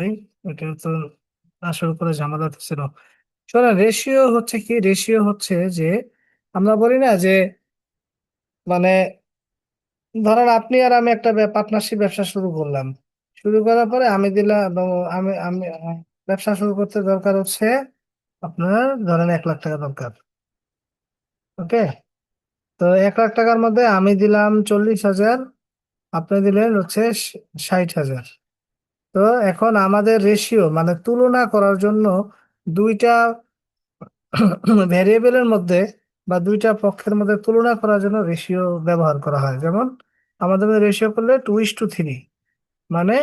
ভাই, এটা তো আসল করে ঝামেলা ছিল। শোনেন, রেশিও হচ্ছে কি, রেশিও হচ্ছে যে আমরা বলি না যে মানে ধরেন আপনি আর আমি একটা পার্টনারশিপ ব্যবসা শুরু করলাম। শুরু করার পরে আমি দিলাম এবং আমি আমি ব্যবসা শুরু করতে দরকার হচ্ছে আপনার ধরেন 1 লাখ টাকা দরকার। ওকে, তো 1 লাখ টাকার মধ্যে আমি দিলাম 40,000, আপনি দিলেন হচ্ছে 60,000। তো এখন আমাদের রেশিও মানে তুলনা করার জন্য দুইটা ভ্যারিয়েবলের মধ্যে বা দুইটা পক্ষের মধ্যে তুলনা করার জন্য রেশিও ব্যবহার করা হয়। যেমন আমাদের রেশিও করলে 2:3, মানে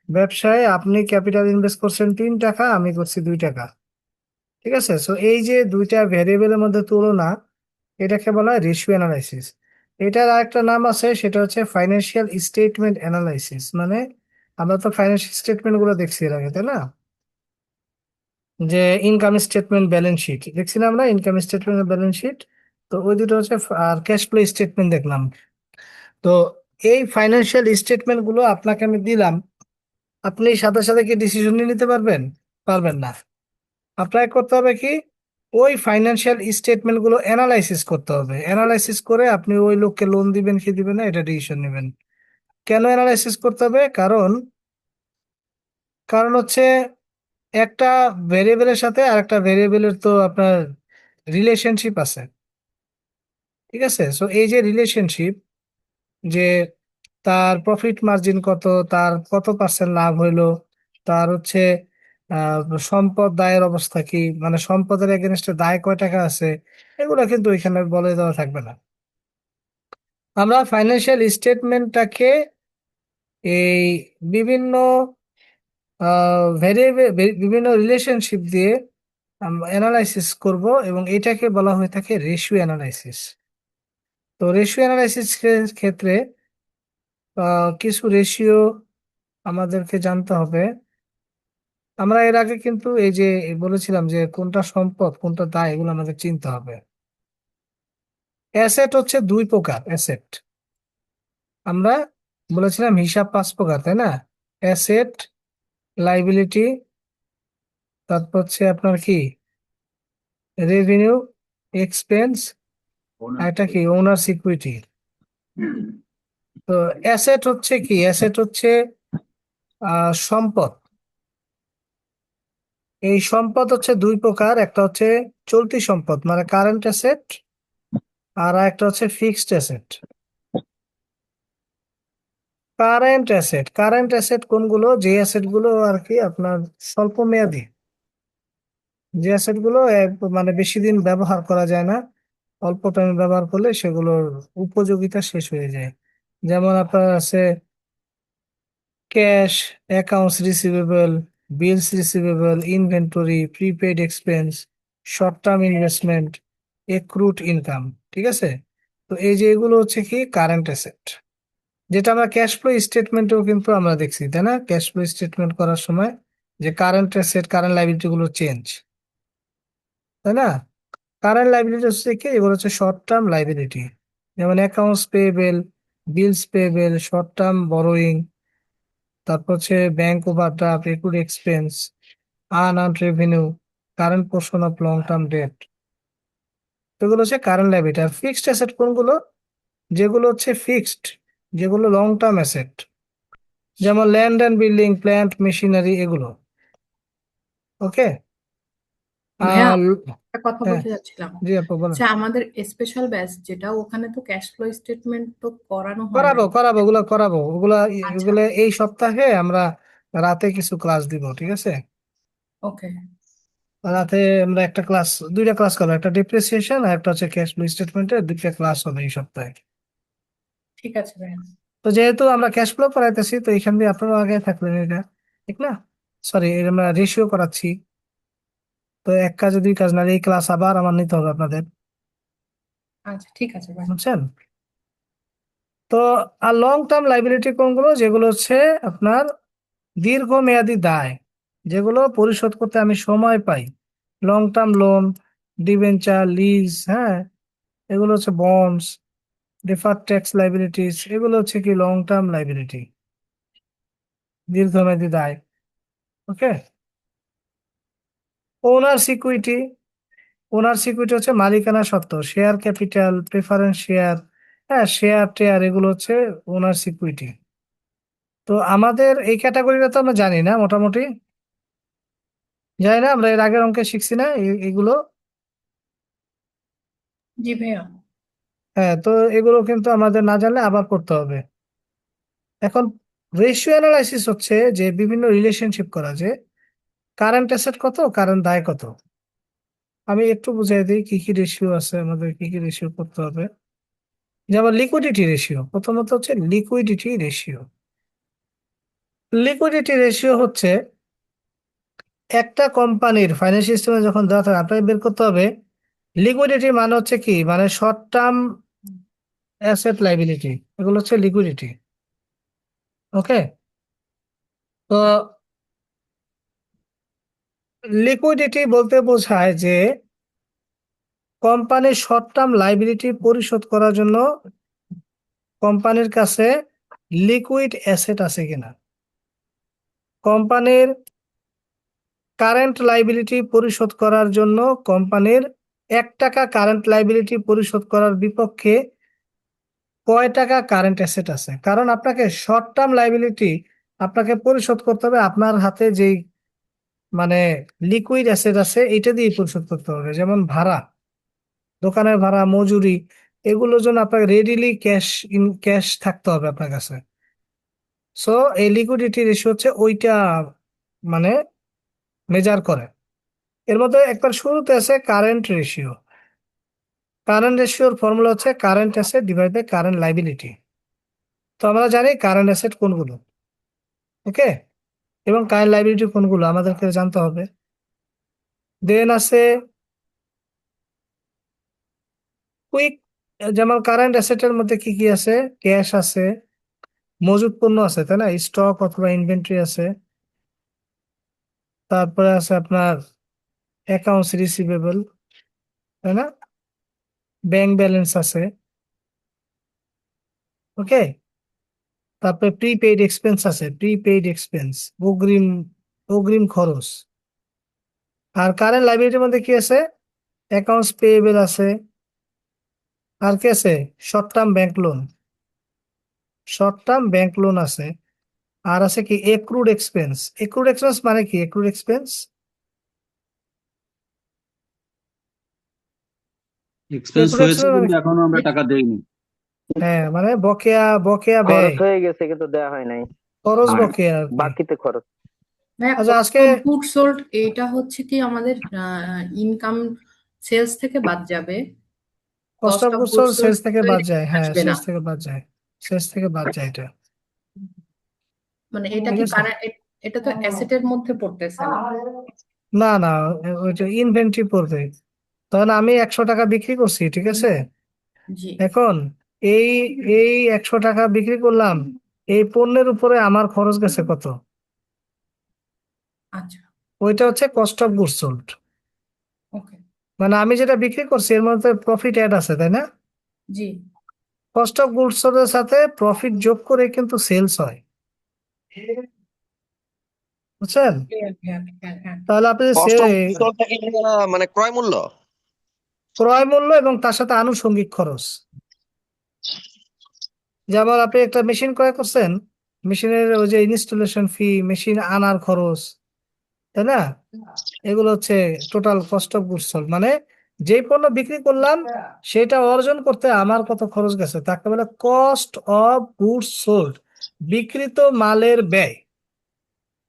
ব্যবসায় আপনি ক্যাপিটাল ইনভেস্ট করছেন 3 টাকা, আমি করছি 2 টাকা। ঠিক আছে, সো এই যে দুইটা ভ্যারিয়েবলের মধ্যে তুলনা, এটাকে বলা হয় রেশিও অ্যানালাইসিস। এটার আরেকটা নাম আছে, সেটা হচ্ছে ফাইন্যান্সিয়াল স্টেটমেন্ট অ্যানালাইসিস। মানে আমরা তো ফাইন্যান্সিয়াল স্টেটমেন্ট গুলো দেখছি এর আগে, তাই না? যে ইনকাম স্টেটমেন্ট, ব্যালেন্স শিট দেখছিলাম আমরা, ইনকাম স্টেটমেন্ট ব্যালেন্স শিট। তো ওই দুটো হচ্ছে আর ক্যাশ ফ্লো স্টেটমেন্ট দেখলাম। তো এই ফাইন্যান্সিয়াল স্টেটমেন্ট গুলো আপনাকে আমি দিলাম, আপনি সাথে সাথে কি ডিসিশন নিয়ে নিতে পারবেন? পারবেন না। আপনাকে করতে হবে কি, ওই ফাইন্যান্সিয়াল স্টেটমেন্ট গুলো অ্যানালাইসিস করতে হবে। অ্যানালাইসিস করে আপনি ওই লোককে লোন দিবেন কি দিবেন না এটা ডিসিশন নেবেন। কেন অ্যানালাইসিস করতে হবে? কারণ কারণ হচ্ছে একটা ভেরিয়েবলের সাথে আরেকটা ভেরিয়েবলের তো আপনার রিলেশনশিপ আছে। ঠিক আছে, সো এই যে রিলেশনশিপ, যে তার প্রফিট মার্জিন কত, তার কত পার্সেন্ট লাভ হইলো, তার হচ্ছে আহ সম্পদ দায়ের অবস্থা কি, মানে সম্পদের এগেনস্টে দায় কয় টাকা আছে, এগুলো কিন্তু এখানে বলে দেওয়া থাকবে না। আমরা ফাইন্যান্সিয়াল স্টেটমেন্টটাকে এই বিভিন্ন ভেরিয়েবল, বিভিন্ন রিলেশনশিপ দিয়ে অ্যানালাইসিস করব, এবং এটাকে বলা হয়ে থাকে রেশিও অ্যানালাইসিস। তো রেশিও অ্যানালাইসিস ক্ষেত্রে কিছু রেশিও আমাদেরকে জানতে হবে। আমরা এর আগে কিন্তু এই যে বলেছিলাম যে কোনটা সম্পদ কোনটা দায়, এগুলো আমাদের চিনতে হবে। অ্যাসেট হচ্ছে 2 প্রকার অ্যাসেট। আমরা বলেছিলাম হিসাব 5 প্রকার, তাই না? অ্যাসেট, লাইবিলিটি, তারপর হচ্ছে আপনার কি রেভিনিউ, এক্সপেন্স, আর এটা কি ওনার সিকিউরিটি। তো অ্যাসেট হচ্ছে কি, অ্যাসেট হচ্ছে সম্পদ। এই সম্পদ হচ্ছে 2 প্রকার, একটা হচ্ছে চলতি সম্পদ মানে কারেন্ট অ্যাসেট, আর একটা হচ্ছে ফিক্সড অ্যাসেট। কারেন্ট অ্যাসেট কোনগুলো? যে অ্যাসেট গুলো আর কি আপনার স্বল্প মেয়াদী, যে অ্যাসেট গুলো মানে বেশি দিন ব্যবহার করা যায় না, অল্প টাইম ব্যবহার করলে সেগুলোর উপযোগিতা শেষ হয়ে যায়। যেমন আপনার আছে cash, accounts receivable, bills receivable, inventory, prepaid expense, short term investment, accrued income. ঠিক আছে, তো এই যে এগুলো হচ্ছে কি কারেন্ট অ্যাসেট, যেটা আমরা ক্যাশ ফ্লো স্টেটমেন্টেও কিন্তু আমরা দেখছি, তাই না? ক্যাশ ফ্লো স্টেটমেন্ট করার সময় যে কারেন্ট অ্যাসেট কারেন্ট লাইবিলিটি গুলো চেঞ্জ, তাই না? কারেন্ট লাইবিলিটি হচ্ছে কি, এগুলো হচ্ছে শর্ট টার্ম লাইবিলিটি। যেমন accounts payable, bills payable, short term borrowing, তারপর হচ্ছে bank overdraft, accrued expense, unearned revenue, current portion of long term debt. এগুলো হচ্ছে কারেন্ট লাইবিলিটি। আর ফিক্সড অ্যাসেট কোনগুলো? যেগুলো হচ্ছে ফিক্সড, যেগুলো লং টার্ম অ্যাসেট, যেমন land and building, plant, machinery, এগুলো। ওকে। ভাইয়া, আর একটা কথা হ্যাঁ, বলতে চাচ্ছিলাম জি আপু বলেন। যে আমাদের স্পেশাল ব্যাচ যেটা, ওখানে তো ক্যাশ ফ্লো স্টেটমেন্ট তো করানো হয় করাবো নাই। করাবো ওগুলো করাবো, ওগুলা আচ্ছা। এগুলো এই সপ্তাহে আমরা রাতে কিছু ক্লাস দিব, ঠিক আছে? ওকে। রাতে আমরা একটা ক্লাস, দুইটা ক্লাস করবো, একটা ডিপ্রিসিয়েশন আর একটা হচ্ছে ক্যাশ ফ্লো স্টেটমেন্টের, দুইটা ক্লাস হবে এই সপ্তাহে। ঠিক আছে ভাইয়া। তো যেহেতু আমরা ক্যাশ ফ্লো করাইতেছি, তো এখান দিয়ে আপনারা আগে থাকলেন, এটা ঠিক না? সরি, আমরা রেশিও করাচ্ছি। তো এক কাজে দুই কাজ না, এই ক্লাস আবার আমার নিতে হবে আপনাদের। আচ্ছা, ঠিক আছে ভাইয়া। বুঝছেন? তো আর লং টার্ম লাইবিলিটি কোনগুলো? যেগুলো হচ্ছে আপনার দীর্ঘমেয়াদী দায়, যেগুলো পরিশোধ করতে আমি সময় পাই। Long term loan, debenture, lease, হ্যাঁ, এগুলো হচ্ছে বন্ডস, ডিফার্ড ট্যাক্স লাইবিলিটিস, এগুলো হচ্ছে কি লং টার্ম লাইবিলিটি, দীর্ঘমেয়াদী দায়। ওকে। ওনার্স ইকুইটি, ওনার্স ইকুইটি হচ্ছে মালিকানা সত্ত্ব, শেয়ার ক্যাপিটাল, প্রেফারেন্স শেয়ার, হ্যাঁ শেয়ার টেয়ার, এগুলো হচ্ছে ওনার্স ইকুইটি। তো আমাদের এই ক্যাটাগরিটা তো আমরা জানি না মোটামুটি, জানি না, আমরা এর আগের অঙ্কে শিখছি না এগুলো। জি ভাইয়া। হ্যাঁ, তো এগুলো কিন্তু আমাদের না জানলে আবার পড়তে হবে। এখন রেশিও অ্যানালাইসিস হচ্ছে যে বিভিন্ন রিলেশনশিপ করা, যে কারেন্ট অ্যাসেট কত, কারেন্ট দায় কত। আমি একটু বুঝাই দিই কি কি রেশিও আছে, আমাদের কি কি রেশিও করতে হবে। যেমন লিকুইডিটি রেশিও, প্রথমত হচ্ছে লিকুইডিটি রেশিও। লিকুইডিটি রেশিও হচ্ছে একটা কোম্পানির ফাইন্যান্সিয়াল স্টেটমেন্ট যখন দেওয়া থাকে আপনাকে বের করতে হবে লিকুইডিটি মানে হচ্ছে কি, মানে শর্ট টার্ম অ্যাসেট লাইবিলিটি, এগুলো হচ্ছে লিকুইডিটি। ওকে। তো লিকুইডিটি বলতে বোঝায় যে কোম্পানির শর্ট টার্ম লাইবিলিটি পরিশোধ করার জন্য কোম্পানির কাছে লিকুইড অ্যাসেট আছে কিনা। কোম্পানির কারেন্ট লাইবিলিটি পরিশোধ করার জন্য কোম্পানির 1 টাকা কারেন্ট লাইবিলিটি পরিশোধ করার বিপক্ষে কয় টাকা কারেন্ট অ্যাসেট আছে। কারণ আপনাকে শর্ট টার্ম লাইবিলিটি আপনাকে পরিশোধ করতে হবে আপনার হাতে যেই মানে লিকুইড অ্যাসেট আছে এটা দিয়ে পরিশোধ করতে হবে, যেমন ভাড়া, দোকানের ভাড়া, মজুরি, এগুলোর জন্য আপনাকে রেডিলি ক্যাশ থাকতে হবে আপনার কাছে। সো এই লিকুইডিটি রেশিও হচ্ছে ওইটা, মানে মেজার করে। এর মধ্যে একবার শুরুতে আছে কারেন্ট রেশিও। কারেন্ট রেশিওর ফর্মুলা হচ্ছে current asset divide by current liability. তো আমরা জানি কারেন্ট অ্যাসেট কোনগুলো, ওকে, এবং কারেন্ট লাইবিলিটি কোনগুলো আমাদেরকে জানতে হবে। দেন আছে কুইক, যেমন কারেন্ট অ্যাসেটের মধ্যে কি কি আছে, ক্যাশ আছে, মজুত পণ্য আছে তাই না, স্টক অথবা ইনভেন্টরি আছে, তারপরে আছে আপনার অ্যাকাউন্টস রিসিভেবল, তাই না, ব্যাংক ব্যালেন্স আছে, ওকে। তারপরে প্রিপেইড এক্সপেন্স আছে, প্রিপেইড এক্সপেন্স, অগ্রিম, অগ্রিম খরচ। আর কারেন্ট লাইবিলিটির মধ্যে কি আছে, অ্যাকাউন্টস পেয়েবল আছে, আর কি আছে, short term bank loan, short term bank loan আছে। আর আছে কি এক্রুড এক্সপেন্স। এক্রুড এক্সপেন্স মানে কি, এক্রুড এক্সপেন্স, এক্সপেন্স এক্রুড হয়েছে এক্সপেন্স মানে কিন্তু কি? এখনো আমরা টাকা দেইনি। হ্যাঁ, মানে বকেয়া, বকেয়া ব্যয়, খরচ হয়ে গেছে কিন্তু দেয়া হয় নাই, খরচ আর বকেয়া আর কি। বাকিতে খরচ। ভাইয়া আচ্ছা কস্ট আজকে অফ গুড সোল্ড এটা হচ্ছে কি আমাদের ইনকাম সেলস থেকে বাদ যাবে, cost cost of of goods good sold sold sales থেকে বাদ যায়, হ্যাঁ আসবে না। সেলস থেকে বাদ যায়, সেলস থেকে বাদ যায় এটা, মানে এটা ঠিক কি আছে। এটা তো অ্যাসেটের মধ্যে পড়তেছে না। না না, ওইটা ইনভেন্টরি পড়বে। তখন আমি 100 টাকা বিক্রি করছি, ঠিক আছে। জি। এখন এই এই 100 টাকা বিক্রি করলাম, এই পণ্যের উপরে আমার খরচ গেছে কত, আচ্ছা। ওইটা হচ্ছে কস্ট অফ গুডস সোল্ড। ওকে। মানে আমি যেটা বিক্রি করছি এর মধ্যে প্রফিট অ্যাড আছে তাই না, জি। কস্ট অফ গুডস সোল্ডের সাথে প্রফিট যোগ করে কিন্তু সেলস হয়, বুঝছেন। হ্যাঁ হ্যাঁ হ্যাঁ হ্যাঁ। তাহলে আপনি যে কস্ট অফ সোলটা কি মানে ক্রয় মূল্য? ক্রয় মূল্য এবং তার সাথে আনুষঙ্গিক খরচ। যেমন আপনি একটা মেশিন ক্রয় করছেন, মেশিনের ওই যে ইনস্টলেশন ফি, মেশিন আনার খরচ, তাই না, এগুলো হচ্ছে total cost of goods sold. মানে যে পণ্য বিক্রি করলাম সেটা অর্জন করতে আমার কত খরচ গেছে তাকে বলে কস্ট অফ গুডস সোল্ড, বিক্রিত মালের ব্যয়,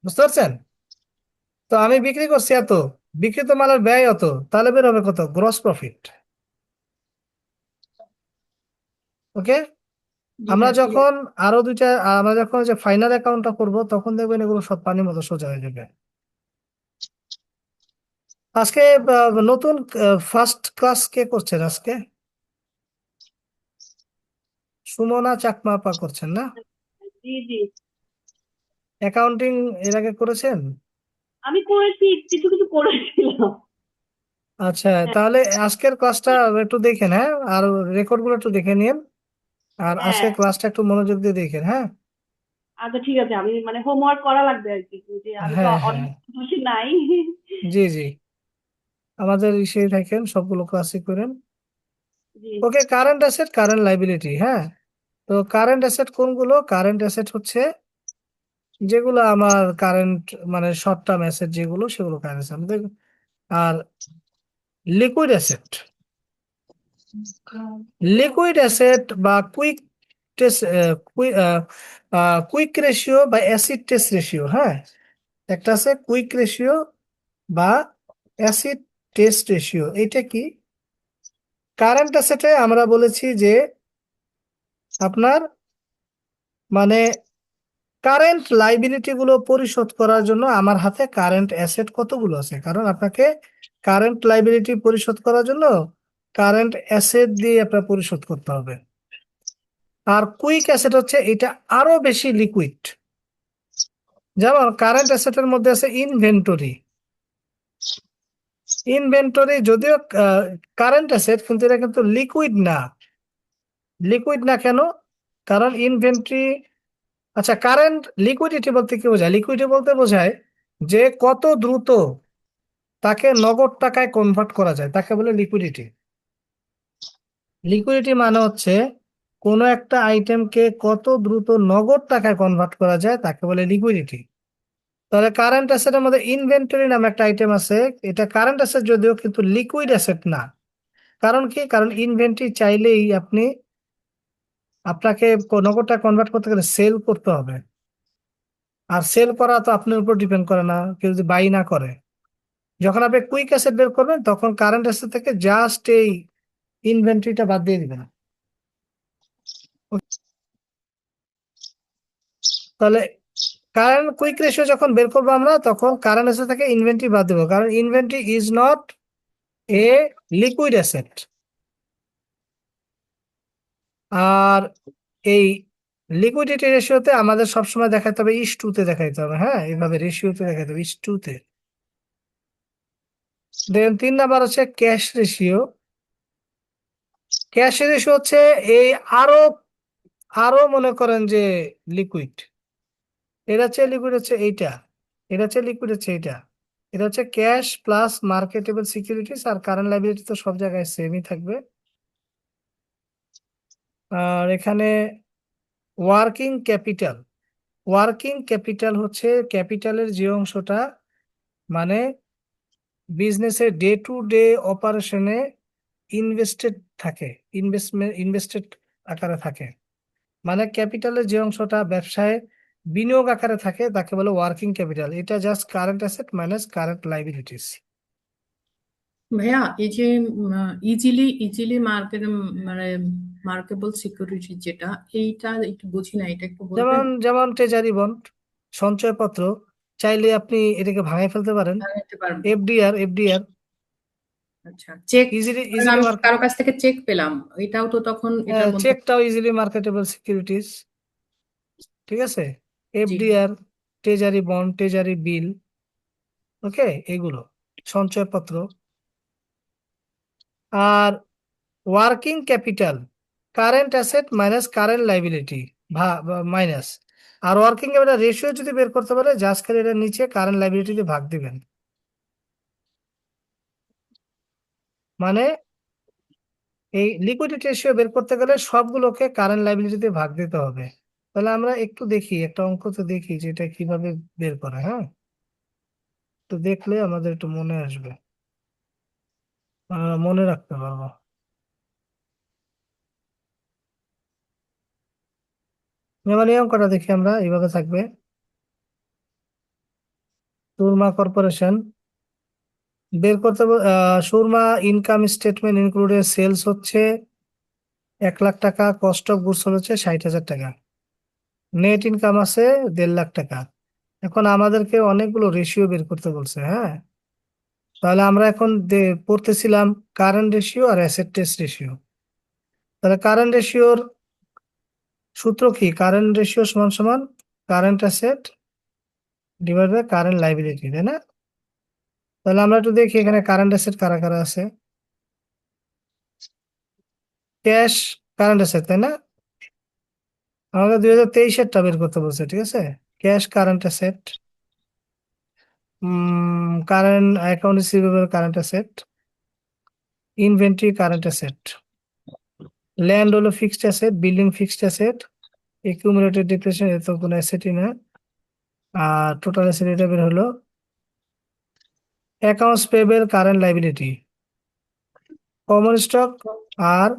বুঝতে পারছেন। তো আমি বিক্রি করছি এত, বিক্রিত মালের ব্যয় অত, তাহলে বের হবে কত, গ্রস প্রফিট। ওকে। জি আমরা ভাইয়া ক্লিয়ার। যখন আমরা যখন যে ফাইনাল অ্যাকাউন্টটা করব তখন দেখবেন এগুলো সব পানির মতো সোজা হয়ে যাবে। আজকে নতুন ফার্স্ট ক্লাস কে করছেন আজকে, সুমনা চাকমা আপা করছেন না, জি জি, অ্যাকাউন্টিং এর আগে করেছেন। আমি করেছি, কিছু কিছু করেছিলাম। আচ্ছা, হ্যাঁ তাহলে আজকের ক্লাসটা একটু দেখেন, হ্যাঁ, আর রেকর্ড গুলো একটু দেখে নিন, আর হ্যাঁ আজকের ক্লাসটা একটু মনোযোগ দিয়ে দেখেন, হ্যাঁ। আচ্ছা ঠিক আছে, আমি মানে হোমওয়ার্ক করা লাগবে আর কি, যে আমি তো হ্যাঁ অনেক হ্যাঁ, বসে নাই। জি জি, আমাদের ইসেই থাকেন, সবগুলো ক্লাসই করেন। জি ওকে, কারেন্ট অ্যাসেট, কারেন্ট লাইবিলিটি, হ্যাঁ। তো কারেন্ট অ্যাসেট কোনগুলো? কারেন্ট অ্যাসেট হচ্ছে যেগুলো আমার কারেন্ট, মানে শর্ট টার্ম অ্যাসেট যেগুলো, সেগুলো কারেন্ট অ্যাসেট। আর লিকুইড অ্যাসেট, লিকুইড অ্যাসেট বা কুইক টেস্ট, কুইক রেশিও বা অ্যাসিড টেস্ট রেশিও, হ্যাঁ। একটা আছে কুইক রেশিও বা অ্যাসিড টেস্ট রেশিও। এইটা কি? কারেন্ট অ্যাসেটে আমরা বলেছি যে আপনার মানে কারেন্ট লাইবিলিটি গুলো পরিশোধ করার জন্য আমার হাতে কারেন্ট অ্যাসেট কতগুলো আছে, কারণ আপনাকে কারেন্ট লাইবিলিটি পরিশোধ করার জন্য কারেন্ট অ্যাসেট দিয়ে আপনার পরিশোধ করতে হবে। আর কুইক অ্যাসেট হচ্ছে এটা আরো বেশি লিকুইড। যেমন কারেন্ট অ্যাসেটের মধ্যে আছে ইনভেন্টরি। ইনভেন্টরি যদিও কারেন্ট অ্যাসেট, কিন্তু এটা কিন্তু লিকুইড না। লিকুইড না কেন? কারণ ইনভেন্টরি, আচ্ছা, কারেন্ট লিকুইডিটি বলতে কি বোঝায়? লিকুইডিটি বলতে বোঝায় যে কত দ্রুত তাকে নগদ টাকায় কনভার্ট করা যায়, তাকে বলে লিকুইডিটি। লিকুইডিটি মানে হচ্ছে কোনো একটা আইটেমকে কত দ্রুত নগদ টাকায় কনভার্ট করা যায়, তাকে বলে লিকুইডিটি। তাহলে কারেন্ট অ্যাসেটের মধ্যে ইনভেন্টরি নামে একটা আইটেম আছে, এটা কারেন্ট অ্যাসেট যদিও, কিন্তু লিকুইড অ্যাসেট না। কারণ কি? কারণ ইনভেন্টরি চাইলেই আপনাকে নগদ টাকা কনভার্ট করতে গেলে সেল করতে হবে, আর সেল করা তো আপনার উপর ডিপেন্ড করে না, কেউ যদি বাই না করে। যখন আপনি কুইক অ্যাসেট বের করবেন, তখন কারেন্ট অ্যাসেট থেকে জাস্ট এই ইনভেন্টরিটা বাদ দিয়ে দিবেন। তাহলে কারেন্ট কুইক রেশিও যখন বের করবো আমরা, তখন কারেন্ট অ্যাসেট থেকে ইনভেন্টরি বাদ দেবো, কারণ inventory is not a liquid asset. আর এই লিকুইডিটি রেশিওতে আমাদের সবসময় দেখাতে হবে ইস টুতে দেখাইতে হবে, হ্যাঁ, এইভাবে রেশিওতে দেখাতে হবে ইস 2-তে। দেন 3 নাম্বার হচ্ছে ক্যাশ রেশিও। ক্যাশ রেশিও হচ্ছে এই আরো আরো মনে করেন যে লিকুইড, এটা হচ্ছে লিকুইড হচ্ছে এইটা, এটা হচ্ছে লিকুইড হচ্ছে এইটা। এটা হচ্ছে ক্যাশ প্লাস মার্কেটেবল সিকিউরিটিজ, আর কারেন্ট লাইবিলিটি তো সব জায়গায় সেমই থাকবে। আর এখানে ওয়ার্কিং ক্যাপিটাল, ওয়ার্কিং ক্যাপিটাল হচ্ছে ক্যাপিটালের যে অংশটা মানে বিজনেসের ডে টু ডে অপারেশনে ইনভেস্টেড থাকে, ইনভেস্টেড আকারে থাকে। মানে ক্যাপিটালের যে অংশটা ব্যবসায় বিনিয়োগ আকারে থাকে, তাকে বলে ওয়ার্কিং ক্যাপিটাল। এটা just current asset minus current liabilities. ভাইয়া, এই যে ইজিলি ইজিলি মানে মার্কেবল সিকিউরিটি যেটা, এইটা একটু বুঝি না, এটা একটু বলবেন? যেমন যেমন ট্রেজারি বন্ড, সঞ্চয়পত্র, চাইলে আপনি এটাকে ভাঙায় ফেলতে পারেন। জানতে পারবো। এফডিআর আচ্ছা, চেক, ইজিলি আমি ইজিলি কারো কাছ থেকে চেক পেলাম, এটাও তো তখন এটার মধ্যে। চেকটাও ইজিলি মার্কেটেবল সিকিউরিটিজ, ঠিক আছে। জি। FDR, treasury bond, treasury bill, okay, এগুলো সঞ্চয়পত্র। আর working capital current asset minus current liability minus. আর ওয়ার্কিং ক্যাপিটাল রেশিও যদি বের করতে পারে, জাস্ট খালি এটার নিচে কারেন্ট লাইবিলিটি দিয়ে ভাগ দিবেন। মানে এই লিকুইডিটি রেশিও বের করতে গেলে সবগুলোকে কারেন্ট লাইবিলিটি দিয়ে ভাগ দিতে হবে। তাহলে আমরা একটু দেখি, একটা অঙ্ক তো দেখি যে এটা কিভাবে বের করে, হ্যাঁ। তো দেখলে আমাদের একটু মনে আসবে, মনে রাখতে পারবো। যেমন এই অঙ্কটা দেখি আমরা, এইভাবে থাকবে। সুরমা কর্পোরেশন বের করতে Surma income statement included sales হচ্ছে 1 লাখ টাকা, কস্ট অফ গুডস হচ্ছে 60,000 টাকা, নেট ইনকাম আছে 1.5 লাখ টাকা। এখন আমাদেরকে অনেকগুলো রেশিও বের করতে বলছে, হ্যাঁ। তাহলে আমরা এখন পড়তেছিলাম কারেন্ট রেশিও আর অ্যাসেট টেস্ট রেশিও। তাহলে কারেন্ট রেশিওর সূত্র কি? কারেন্ট রেশিও সমান সমান current asset divide by current liability, তাই না? তাহলে আমরা একটু দেখি এখানে কারেন্ট অ্যাসেট কারা কারা আছে। ক্যাশ কারেন্ট অ্যাসেট, তাই না? আমাকে 2023-এরটা বের করতে বলছে, ঠিক আছে? Cash current asset, current account receivable current asset, inventory current asset, land হলো fixed asset, building fixed asset, accumulated depreciation এত কোনো অ্যাসেটই না। আর টোটাল অ্যাসেট এটা বের হলো। Accounts payable current liability, common stock আর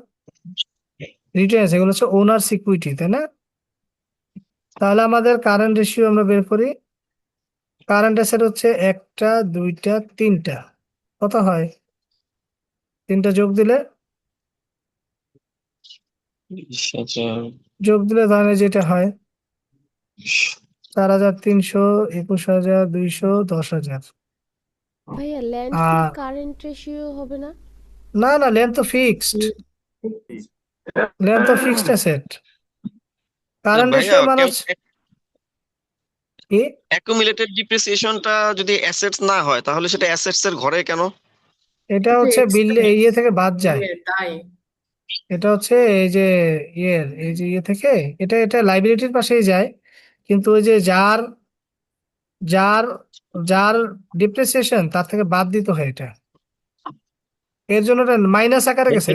রিটেন্স, এগুলো হচ্ছে ওনার্স ইকুইটি, তাই না? তাহলে আমাদের কারেন্ট রেশিও আমরা বের করি। কারেন্ট অ্যাসেট হচ্ছে 1টা 2টা 3টা, কত হয়? 3টা যোগ দিলে তাহলে যেটা হয় 4,300, 21,200, 10,000। ভাইয়া ল্যান্ড কি আর কারেন্ট রেশিও হবে না? না না, ল্যান্ড তো ফিক্সড, ল্যান্ড তো ফিক্সড অ্যাসেট। কারেন্ট ভাইয়া রেশিও মানে কি? অ্যাকুমুলেটেড ডিপ্রিসিয়েশনটা যদি অ্যাসেটস না হয় তাহলে সেটা অ্যাসেটস এর ঘরে কেন? এটা এটা হচ্ছে বিল এক্সপেন্স ইয়ে থেকে বাদ যায়। দায়। এটা হচ্ছে এই যে ইয়ে থেকে, এটা লাইবিলিটির পাশেই যায়, কিন্তু ওই যে যার যার যার ডিপ্রিসিয়েশন তার থেকে বাদ দিতে হয় এটা, এর জন্য এটা মাইনাস আকারে গেছে,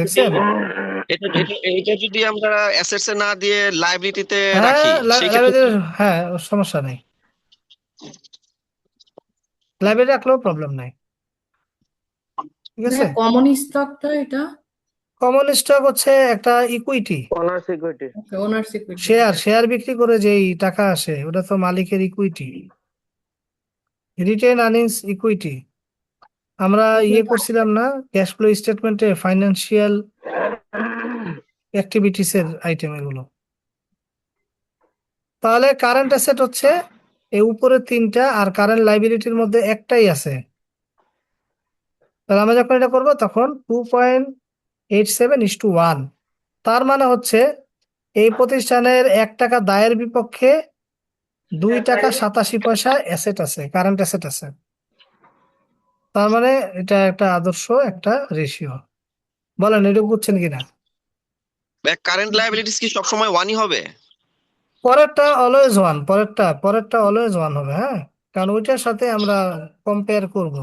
এটা যদি দেখছেন? এটা যদি আমরা অ্যাসেটস এ না দিয়ে লাইবিলিটিতে হ্যাঁ রাখি সেই ক্ষেত্রে হ্যাঁ, ওর সমস্যা নেই, লাইব্রেরি রাখলেও প্রবলেম নাই, ঠিক আছে? ভাইয়া কমন স্টকটা এটা কমন স্টক হচ্ছে একটা ইকুইটি, অনার্স ইকুইটি। ওকে ওনার সিকিউরিটি শেয়ার বিক্রি করে যেই টাকা আসে ওটা তো মালিকের ইকুইটি। রিটেন আর্নিংস ইকুইটি, আমরা ইয়ে করছিলাম না ক্যাশ ফ্লো স্টেটমেন্টে, ফাইন্যান্সিয়াল অ্যাক্টিভিটিস এর আইটেম এগুলো। তাহলে কারেন্ট অ্যাসেট হচ্ছে এই উপরে 3টা, আর কারেন্ট লাইবিলিটির মধ্যে একটাই আছে। তাহলে আমরা যখন এটা করবো তখন 2.87:1, তার মানে হচ্ছে এই প্রতিষ্ঠানের 1 টাকা দায়ের বিপক্ষে 2 টাকা 87 পয়সা অ্যাসেট আছে, কারেন্ট অ্যাসেট আছে। তার মানে এটা একটা আদর্শ একটা রেশিও। বলেন এটা বুঝছেন কিনা? কারেন্ট লায়াবিলিটিস কি সবসময় ওয়ানই হবে? পরেরটা অলওয়েজ ওয়ান, পরেরটা অলওয়েজ ওয়ান হবে, হ্যাঁ, কারণ ওইটার সাথে আমরা কম্পেয়ার করব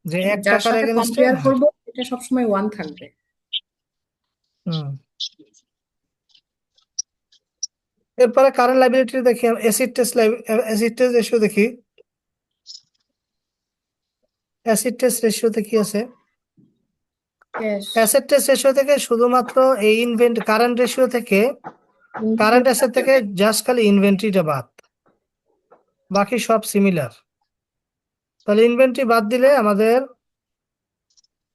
যে 1 যার টাকার সাথে এগেনস্টে। কম্পেয়ার করব এটা সবসময় ওয়ান থাকবে। হুম। এরপরে কারেন্ট লাইবিলিটি দেখি, অ্যাসিড টেস্ট রেশিও দেখি। অ্যাসিড টেস্ট রেশিওতে কি আছে? ক্যাশ অ্যাসেট টেস্ট রেশিও থেকে শুধুমাত্র এই কারেন্ট রেশিও থেকে, কারেন্ট অ্যাসেট থেকে জাস্ট খালি ইনভেন্টরিটা বাদ, বাকি সব সিমিলার। তাহলে ইনভেন্টরি বাদ দিলে আমাদের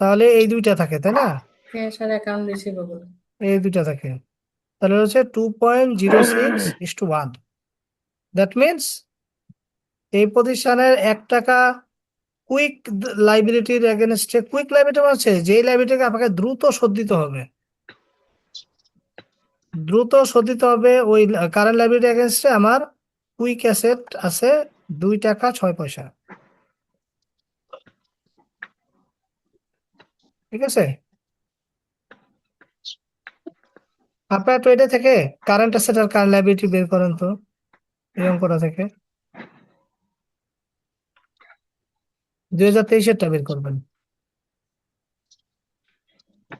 তাহলে এই 2টা থাকে, তাই না? ক্যাশ আর অ্যাকাউন্ট রিসিভেবল। এই 2টা থাকে, তাহলে হচ্ছে 2.06:1। দ্যাট মিনস এই প্রতিষ্ঠানের 1 টাকা কুইক লাইবিলিটির এগেনস্টে, কুইক লাইবিলিটি আছে যেই লাইবিলিটিকে আপনাকে দ্রুত শোধ দিতে হবে, ওই কারেন্ট লাইবিলিটি এগেনস্টে আমার কুইক অ্যাসেট আছে 2 টাকা 6 পয়সা, ঠিক আছে? আপনার তো এটা থেকে কারেন্ট অ্যাসেট আর কারেন্ট লাইবিলিটি বের করেন তো এই অঙ্কটা থেকে, 2023-এরটা বের করবেন।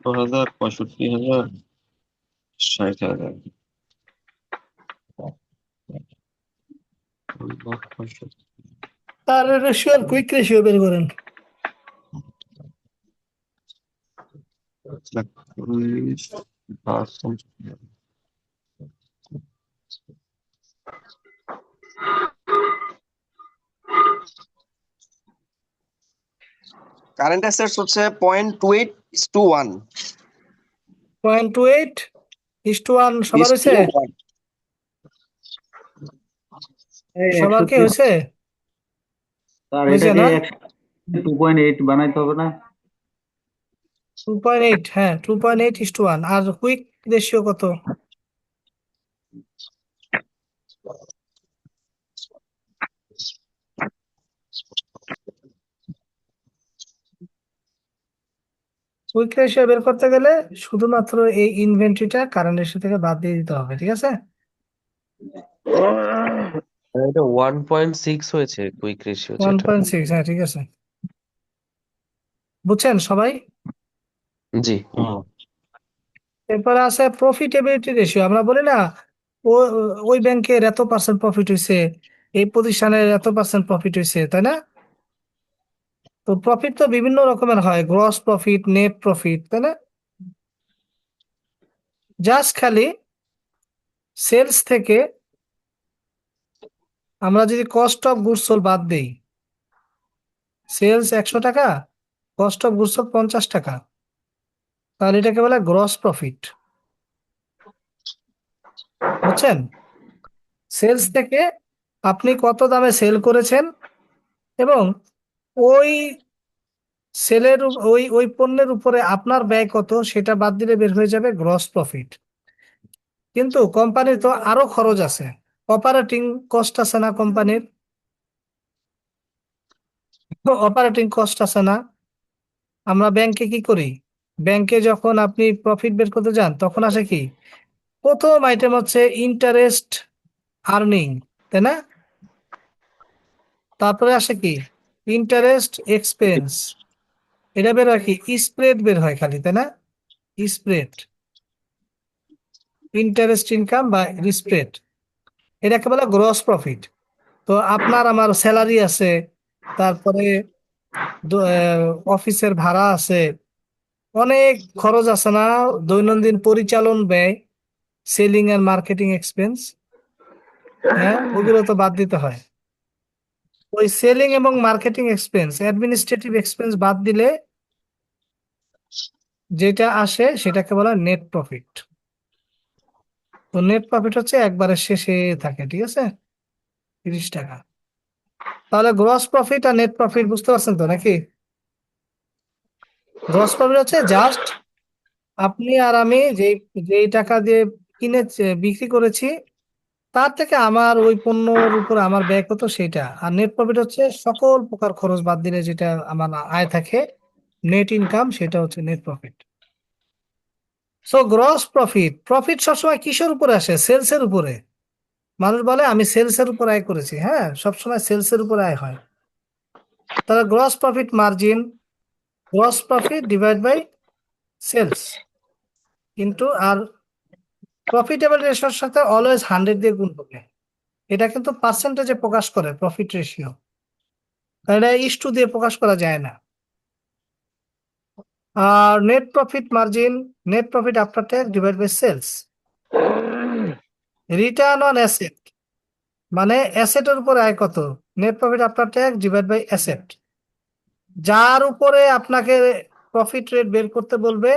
100,000, 65,000, 60,000, 65,000। তার রেশিও আর কুইক রেশিও বের করেন। 1,40,000, 10,000। কারেন্ট অ্যাসেটস হচ্ছে 0.28:1। 0.28:1 সবার হয়েছে? সবার কি হয়েছে? স্যার হয়েছে এটাকে না? 2.8 বানাইতে হবে না? 2.8, হ্যাঁ 2.8:1। আর কুইক রেশিও কত? কুইক রেশিও বের করতে গেলে শুধুমাত্র এই ইনভেন্টরিটা কারেন্ট রেশিও থেকে বাদ দিয়ে দিতে হবে, ঠিক আছে? এটা 1.6 হয়েছে কুইক রেশিও যেটা 1.6, হ্যাঁ ঠিক আছে। বুঝছেন সবাই? জি এরপরে আছে প্রফিটেবিলিটি রেশিও। আমরা বলি না ও ওই ব্যাংকের এত পার্সেন্ট প্রফিট হয়েছে, এই প্রতিষ্ঠানের এত পার্সেন্ট প্রফিট হয়েছে, তাই না? তো প্রফিট তো বিভিন্ন রকমের হয়, গ্রস প্রফিট, নেট প্রফিট, তাই না? জাস্ট খালি সেলস থেকে আমরা যদি কস্ট অফ গুডস সোল্ড বাদ দেই, সেলস 100 টাকা, কস্ট অফ গুডস সোল্ড 50 টাকা, তাহলে এটাকে বলে গ্রস প্রফিট। বুঝছেন? সেলস থেকে আপনি কত দামে সেল করেছেন এবং ওই সেলের ওই ওই পণ্যের উপরে আপনার ব্যয় কত সেটা বাদ দিলে বের হয়ে যাবে গ্রস প্রফিট। কিন্তু কোম্পানির তো আরো খরচ আছে, অপারেটিং কস্ট আছে না কোম্পানির? অপারেটিং কস্ট আছে না? আমরা ব্যাংকে কি করি? ব্যাংকে যখন আপনি প্রফিট বের করতে যান তখন আসে কি, প্রথম আইটেম হচ্ছে ইন্টারেস্ট আর্নিং, তাই না? তারপরে আসে কি, ইন্টারেস্ট এক্সপেন্স। এটা বের হয় কি, স্প্রেড বের হয় খালি, তাই না? স্প্রেড, ইন্টারেস্ট ইনকাম বা স্প্রেড, এটাকে বলে গ্রস প্রফিট। তো আপনার আমার স্যালারি আছে, তারপরে অফিসের ভাড়া আছে, অনেক খরচ আছে না, দৈনন্দিন পরিচালন ব্যয়, সেলিং এন্ড মার্কেটিং এক্সপেন্স, হ্যাঁ ওগুলো তো বাদ দিতে হয়। ওই সেলিং এবং মার্কেটিং এক্সপেন্স, অ্যাডমিনিস্ট্রেটিভ এক্সপেন্স বাদ দিলে যেটা আসে সেটাকে বলা নেট প্রফিট। তো নেট প্রফিট হচ্ছে একবারে শেষে থাকে, ঠিক আছে, 30 টাকা। তাহলে গ্রস প্রফিট আর নেট প্রফিট বুঝতে পারছেন তো নাকি? গ্রস প্রফিট হচ্ছে জাস্ট আপনি আর আমি যেই যেই টাকা দিয়ে বিক্রি করেছি তার থেকে আমার ওই পণ্যর উপর আমার ব্যয় কত সেটা। আর নেট প্রফিট হচ্ছে সকল প্রকার খরচ বাদ দিলে যেটা আমার আয় থাকে, নেট ইনকাম, সেটা হচ্ছে net profit. So gross profit, profit সবসময় কিসের উপরে আসে? সেলস এর উপরে। মানুষ বলে আমি সেলস এর উপর আয় করেছি, হ্যাঁ সবসময় সেলস এর উপর আয় হয়। তাহলে gross profit margin, gross profit divide by sales, কিন্তু আর প্রফিটেবল রেশিওর সাথে অলওয়েজ 100 দিয়ে গুণ হবে। এটা কিন্তু পার্সেন্টেজে প্রকাশ করে প্রফিট রেশিও, এটা ইস্টু দিয়ে প্রকাশ করা যায় না। আর net profit margin, net profit after tax divide by sales. Return on asset, মানে অ্যাসেটের উপর আয় কত, net profit after tax divide by asset. যার উপরে আপনাকে প্রফিট রেট বের করতে বলবে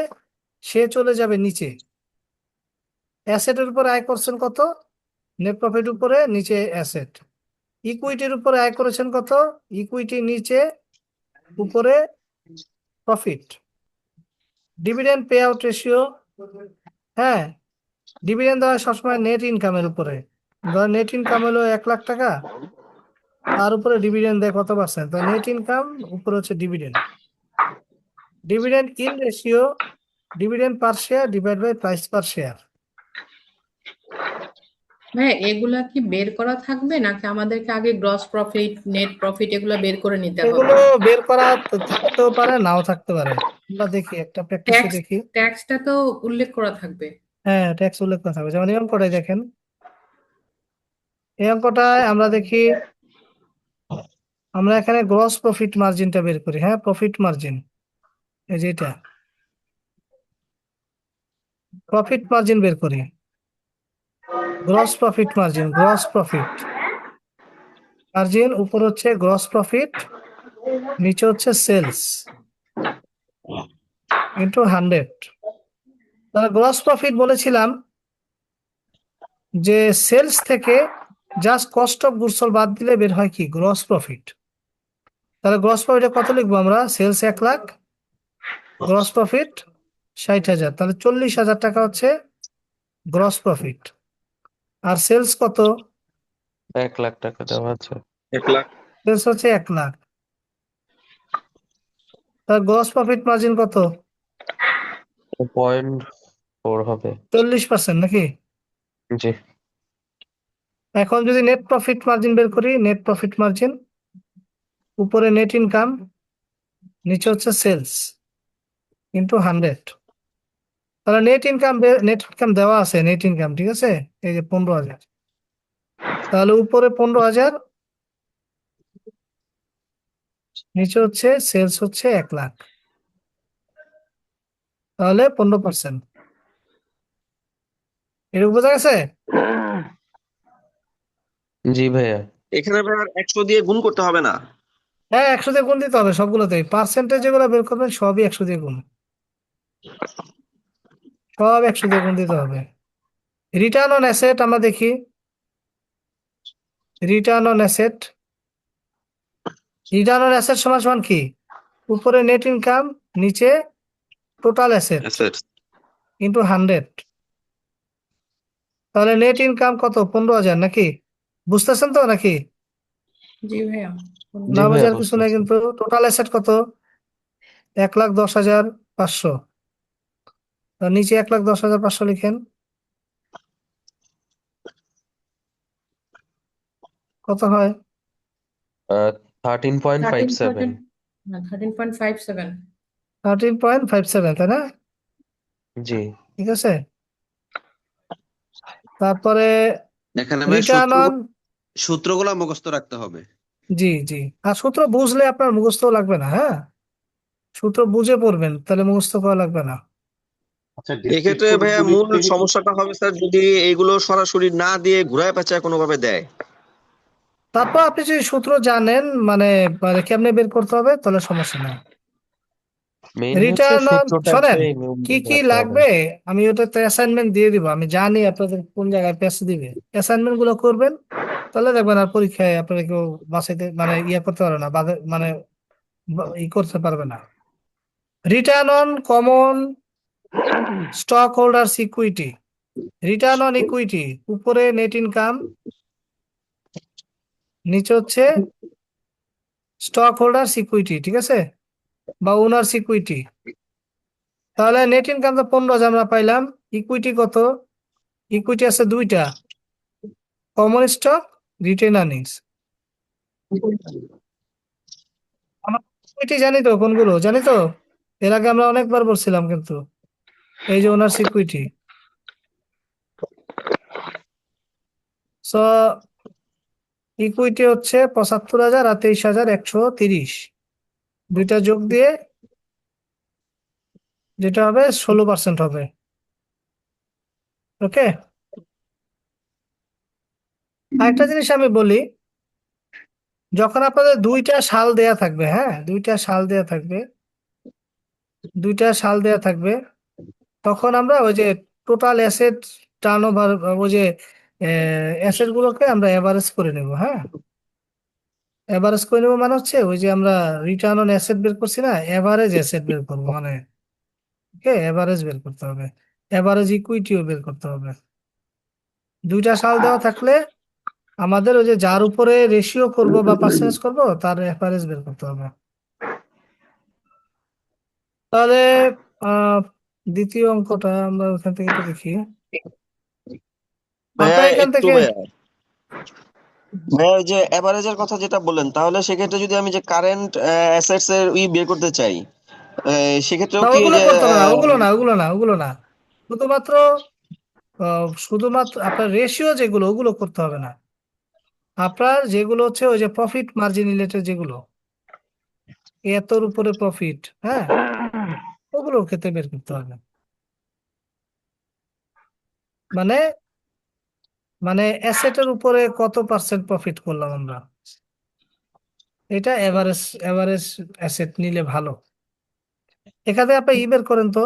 সে চলে যাবে নিচে। অ্যাসেটের উপর আয় করছেন কত, নেট প্রফিট উপরে, নিচে অ্যাসেট। ইকুইটির উপরে আয় করেছেন কত, ইকুইটি নিচে, উপরে profit. Dividend pay out ratio, হ্যাঁ ডিভিডেন্ড দেওয়া হয় সবসময় নেট ইনকামের উপরে। ধর নেট ইনকাম হলো 1 লাখ টাকা, তার উপরে ডিভিডেন্ড দেয় কত পার্সেন্ট, তো নেট ইনকাম উপরে হচ্ছে dividend. Dividend in ratio, dividend per share divide by price per share. ভাই এগুলা কি বের করা থাকবে নাকি আমাদেরকে আগে গ্রস প্রফিট, নেট প্রফিট এগুলো বের করে নিতে হবে? এগুলো বের করা থাকতেও পারে, নাও থাকতে পারে। আমরা দেখি একটা প্র্যাকটিসে ট্যাক্স, দেখি। ট্যাক্সটা তো উল্লেখ করা থাকবে। হ্যাঁ ট্যাক্স উল্লেখ করা থাকবে, যেমন এই অঙ্কটাই দেখেন। এই অঙ্কটায় আমরা দেখি, আমরা এখানে গ্রস প্রফিট মার্জিনটা বের করি, হ্যাঁ প্রফিট মার্জিন, এই যে এটা প্রফিট মার্জিন বের করি। Gross profit margin, gross profit margin উপর হচ্ছে গ্রস প্রফিট, নিচে হচ্ছে সেলস ইন্টু 100। তাহলে গ্রস প্রফিট বলেছিলাম যে সেলস থেকে just cost of goods sold বাদ দিলে বের হয় কি, গ্রস প্রফিট। তাহলে গ্রস প্রফিটে কত লিখবো আমরা, সেলস 1 লাখ, গ্রস প্রফিট 60,000, তাহলে 40,000 টাকা হচ্ছে গ্রস প্রফিট। আর সেলস কত, 1 লাখ টাকা দেওয়া আছে। সেলস হচ্ছে 1 লাখ, তার গ্রস প্রফিট মার্জিন কত, 0.4 হবে। 40% নাকি? জি এখন যদি নেট প্রফিট মার্জিন বের করি, নেট প্রফিট মার্জিন, উপরে নেট ইনকাম, নিচে হচ্ছে সেলস ইন্টু 100। তাহলে নেট ইনকাম দেওয়া আছে, নেট ইনকাম, ঠিক আছে, এই যে 15,000। তাহলে উপরে 15,000, নিচে হচ্ছে সেলস হচ্ছে 1 লাখ, তাহলে 15%। এরকম বোঝা গেছে? জি ভাইয়া। এখানে ভাই আর 100 দিয়ে গুণ করতে হবে না? হ্যাঁ, 100 দিয়ে গুণ দিতে হবে সবগুলোতেই। পার্সেন্টেজ যেগুলো বের করবেন সবই 100 দিয়ে গুণ, সব 100 দিয়ে গুণ দিতে হবে। রিটার্ন অন অ্যাসেট আমরা দেখি। Return on asset, return on asset সমান সমান কি? উপরে নেট ইনকাম, নিচে টোটাল অ্যাসেট অ্যাসেটস। ইন্টু 100। তাহলে নেট ইনকাম কত? 15,000 নাকি? বুঝতেছেন তো নাকি? জি ভাইয়া। জি না ভাইয়া, বোঝার কিছু নাই বুঝতেছি। কিন্তু। টোটাল অ্যাসেট কত? 1,10,500। তার নিচে 1,10,500 লিখেন। কত হয়? 13.57। 13.57। 13.57, তাই না? জি। ঠিক আছে। তারপরে এখানে ভাই রিটার্ন অন, সূত্রগুলো মুখস্থ রাখতে হবে। জি জি, আর সূত্র বুঝলে আপনার মুখস্থ লাগবে না। হ্যাঁ, সূত্র বুঝে পড়বেন, তাহলে মুখস্থ করা লাগবে না। আচ্ছা, এক্ষেত্রে ডেসক্রিপটিভ ভাইয়া গুলির মূল থেকে সমস্যাটা হবে স্যার যদি এইগুলো সরাসরি না দিয়ে ঘুরায় পেঁচায় কোনোভাবে দেয়। তারপর আপনি যদি সূত্র জানেন, মানে মানে কেমনে বের করতে হবে, তাহলে সমস্যা নাই। মেইনলি হচ্ছে রিটার্ন অন, শোনেন, সূত্রটাকে মেইনলি কি কি ধরতে হবে। লাগবে আমি ওটাতে অ্যাসাইনমেন্ট দিয়ে দিব। আমি জানি আপনাদের কোন জায়গায় পেঁচ দিবে। অ্যাসাইনমেন্ট গুলো করবেন, তাহলে দেখবেন আর পরীক্ষায় আপনারা কেউ বাসাইতে মানে ইয়ে করতে পারবে না, মানে ই করতে পারবে না। Return on common stock holders equity, return on equity, উপরে নেট ইনকাম, নিচে হচ্ছে স্টক হোল্ডার্স ইকুইটি, ঠিক আছে, বা ওনার্স ইকুইটি। তাহলে নেট ইনকাম তো 15,000 আমরা পাইলাম। ইকুইটি কত? ইকুইটি আছে দুইটা, কমন স্টক, রিটেন আর্নিংস। আমরা ইকুইটি জানি তো, কোনগুলো জানি তো, এর আগে আমরা অনেকবার বলছিলাম কিন্তু। এই যে ওনার্স ইকুইটি। সো ইকুইটি হচ্ছে 75,000 আর 23,130, দুইটা যোগ দিয়ে যেটা হবে 16% হবে। ওকে। আরেকটা জিনিস আমি বলি, যখন আপনাদের দুইটা সাল দেয়া থাকবে, হ্যাঁ, দুইটা সাল দেয়া থাকবে, দুইটা সাল দেয়া থাকবে, তখন আমরা ওই যে টোটাল অ্যাসেট টার্নওভার, ওই যে অ্যাসেট গুলোকে আমরা এভারেজ করে নেব। হ্যাঁ, এভারেজ করে নেবো মানে হচ্ছে ওই যে আমরা রিটার্ন অন অ্যাসেট বের করছি না, এভারেজ অ্যাসেট বের করবো, মানে এভারেজ বের করতে হবে, এভারেজ ইকুইটিও বের করতে হবে। দুইটা সাল দেওয়া থাকলে আমাদের ওই যে যার উপরে রেশিও করব বা পার্সেন্টেজ করব তার এভারেজ বের করতে হবে। তাহলে আহ দ্বিতীয় অঙ্কটা আমরা ওখান থেকে একটু দেখি। ভাইয়া আপনার এখান একটু থেকে ভাইয়া ভাইয়া ওই যে এভারেজের কথা যেটা বললেন, তাহলে সেক্ষেত্রে যদি আমি যে কারেন্ট অ্যাসেটস এর বের করতে চাই, সেক্ষেত্রেও না, কি ওই ওগুলো যে করতে হবে না, ওগুলো না। শুধুমাত্র শুধুমাত্র আপনার রেশিও যেগুলো, ওগুলো করতে হবে না। আপনার যেগুলো হচ্ছে ওই যে প্রফিট মার্জিন রিলেটেড, যেগুলো এতর উপরে প্রফিট, হ্যাঁ, ওগুলোর ক্ষেত্রে বের করতে হবে। মানে মানে অ্যাসেটের উপরে কত পার্সেন্ট প্রফিট করলাম আমরা, এটা এভারেজ, এভারেজ অ্যাসেট নিলে ভালো। এখানে আপনি বের করেন তো,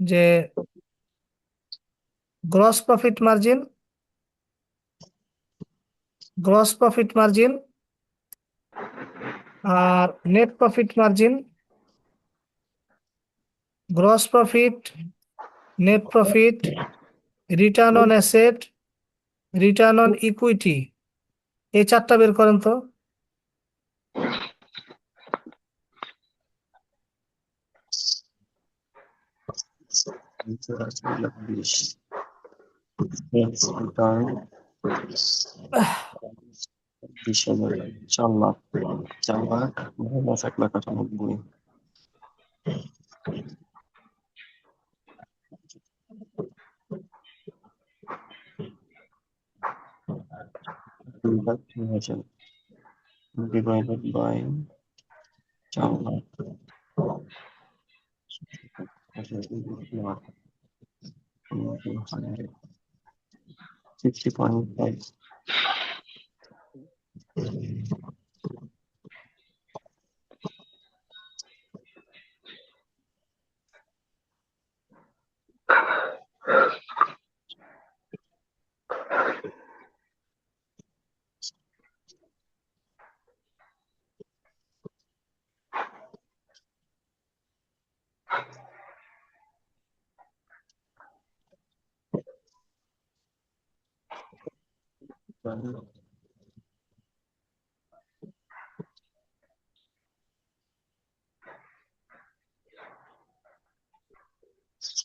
যে gross profit margin, gross profit margin আর net profit margin, gross profit, net profit, return on asset, return on equity, এই চারটা বের করেন তো। 20,000, 4 lakh, 4 lakh minus 1,98,000, 2,03,000 divided by 4 lakh, 60.5.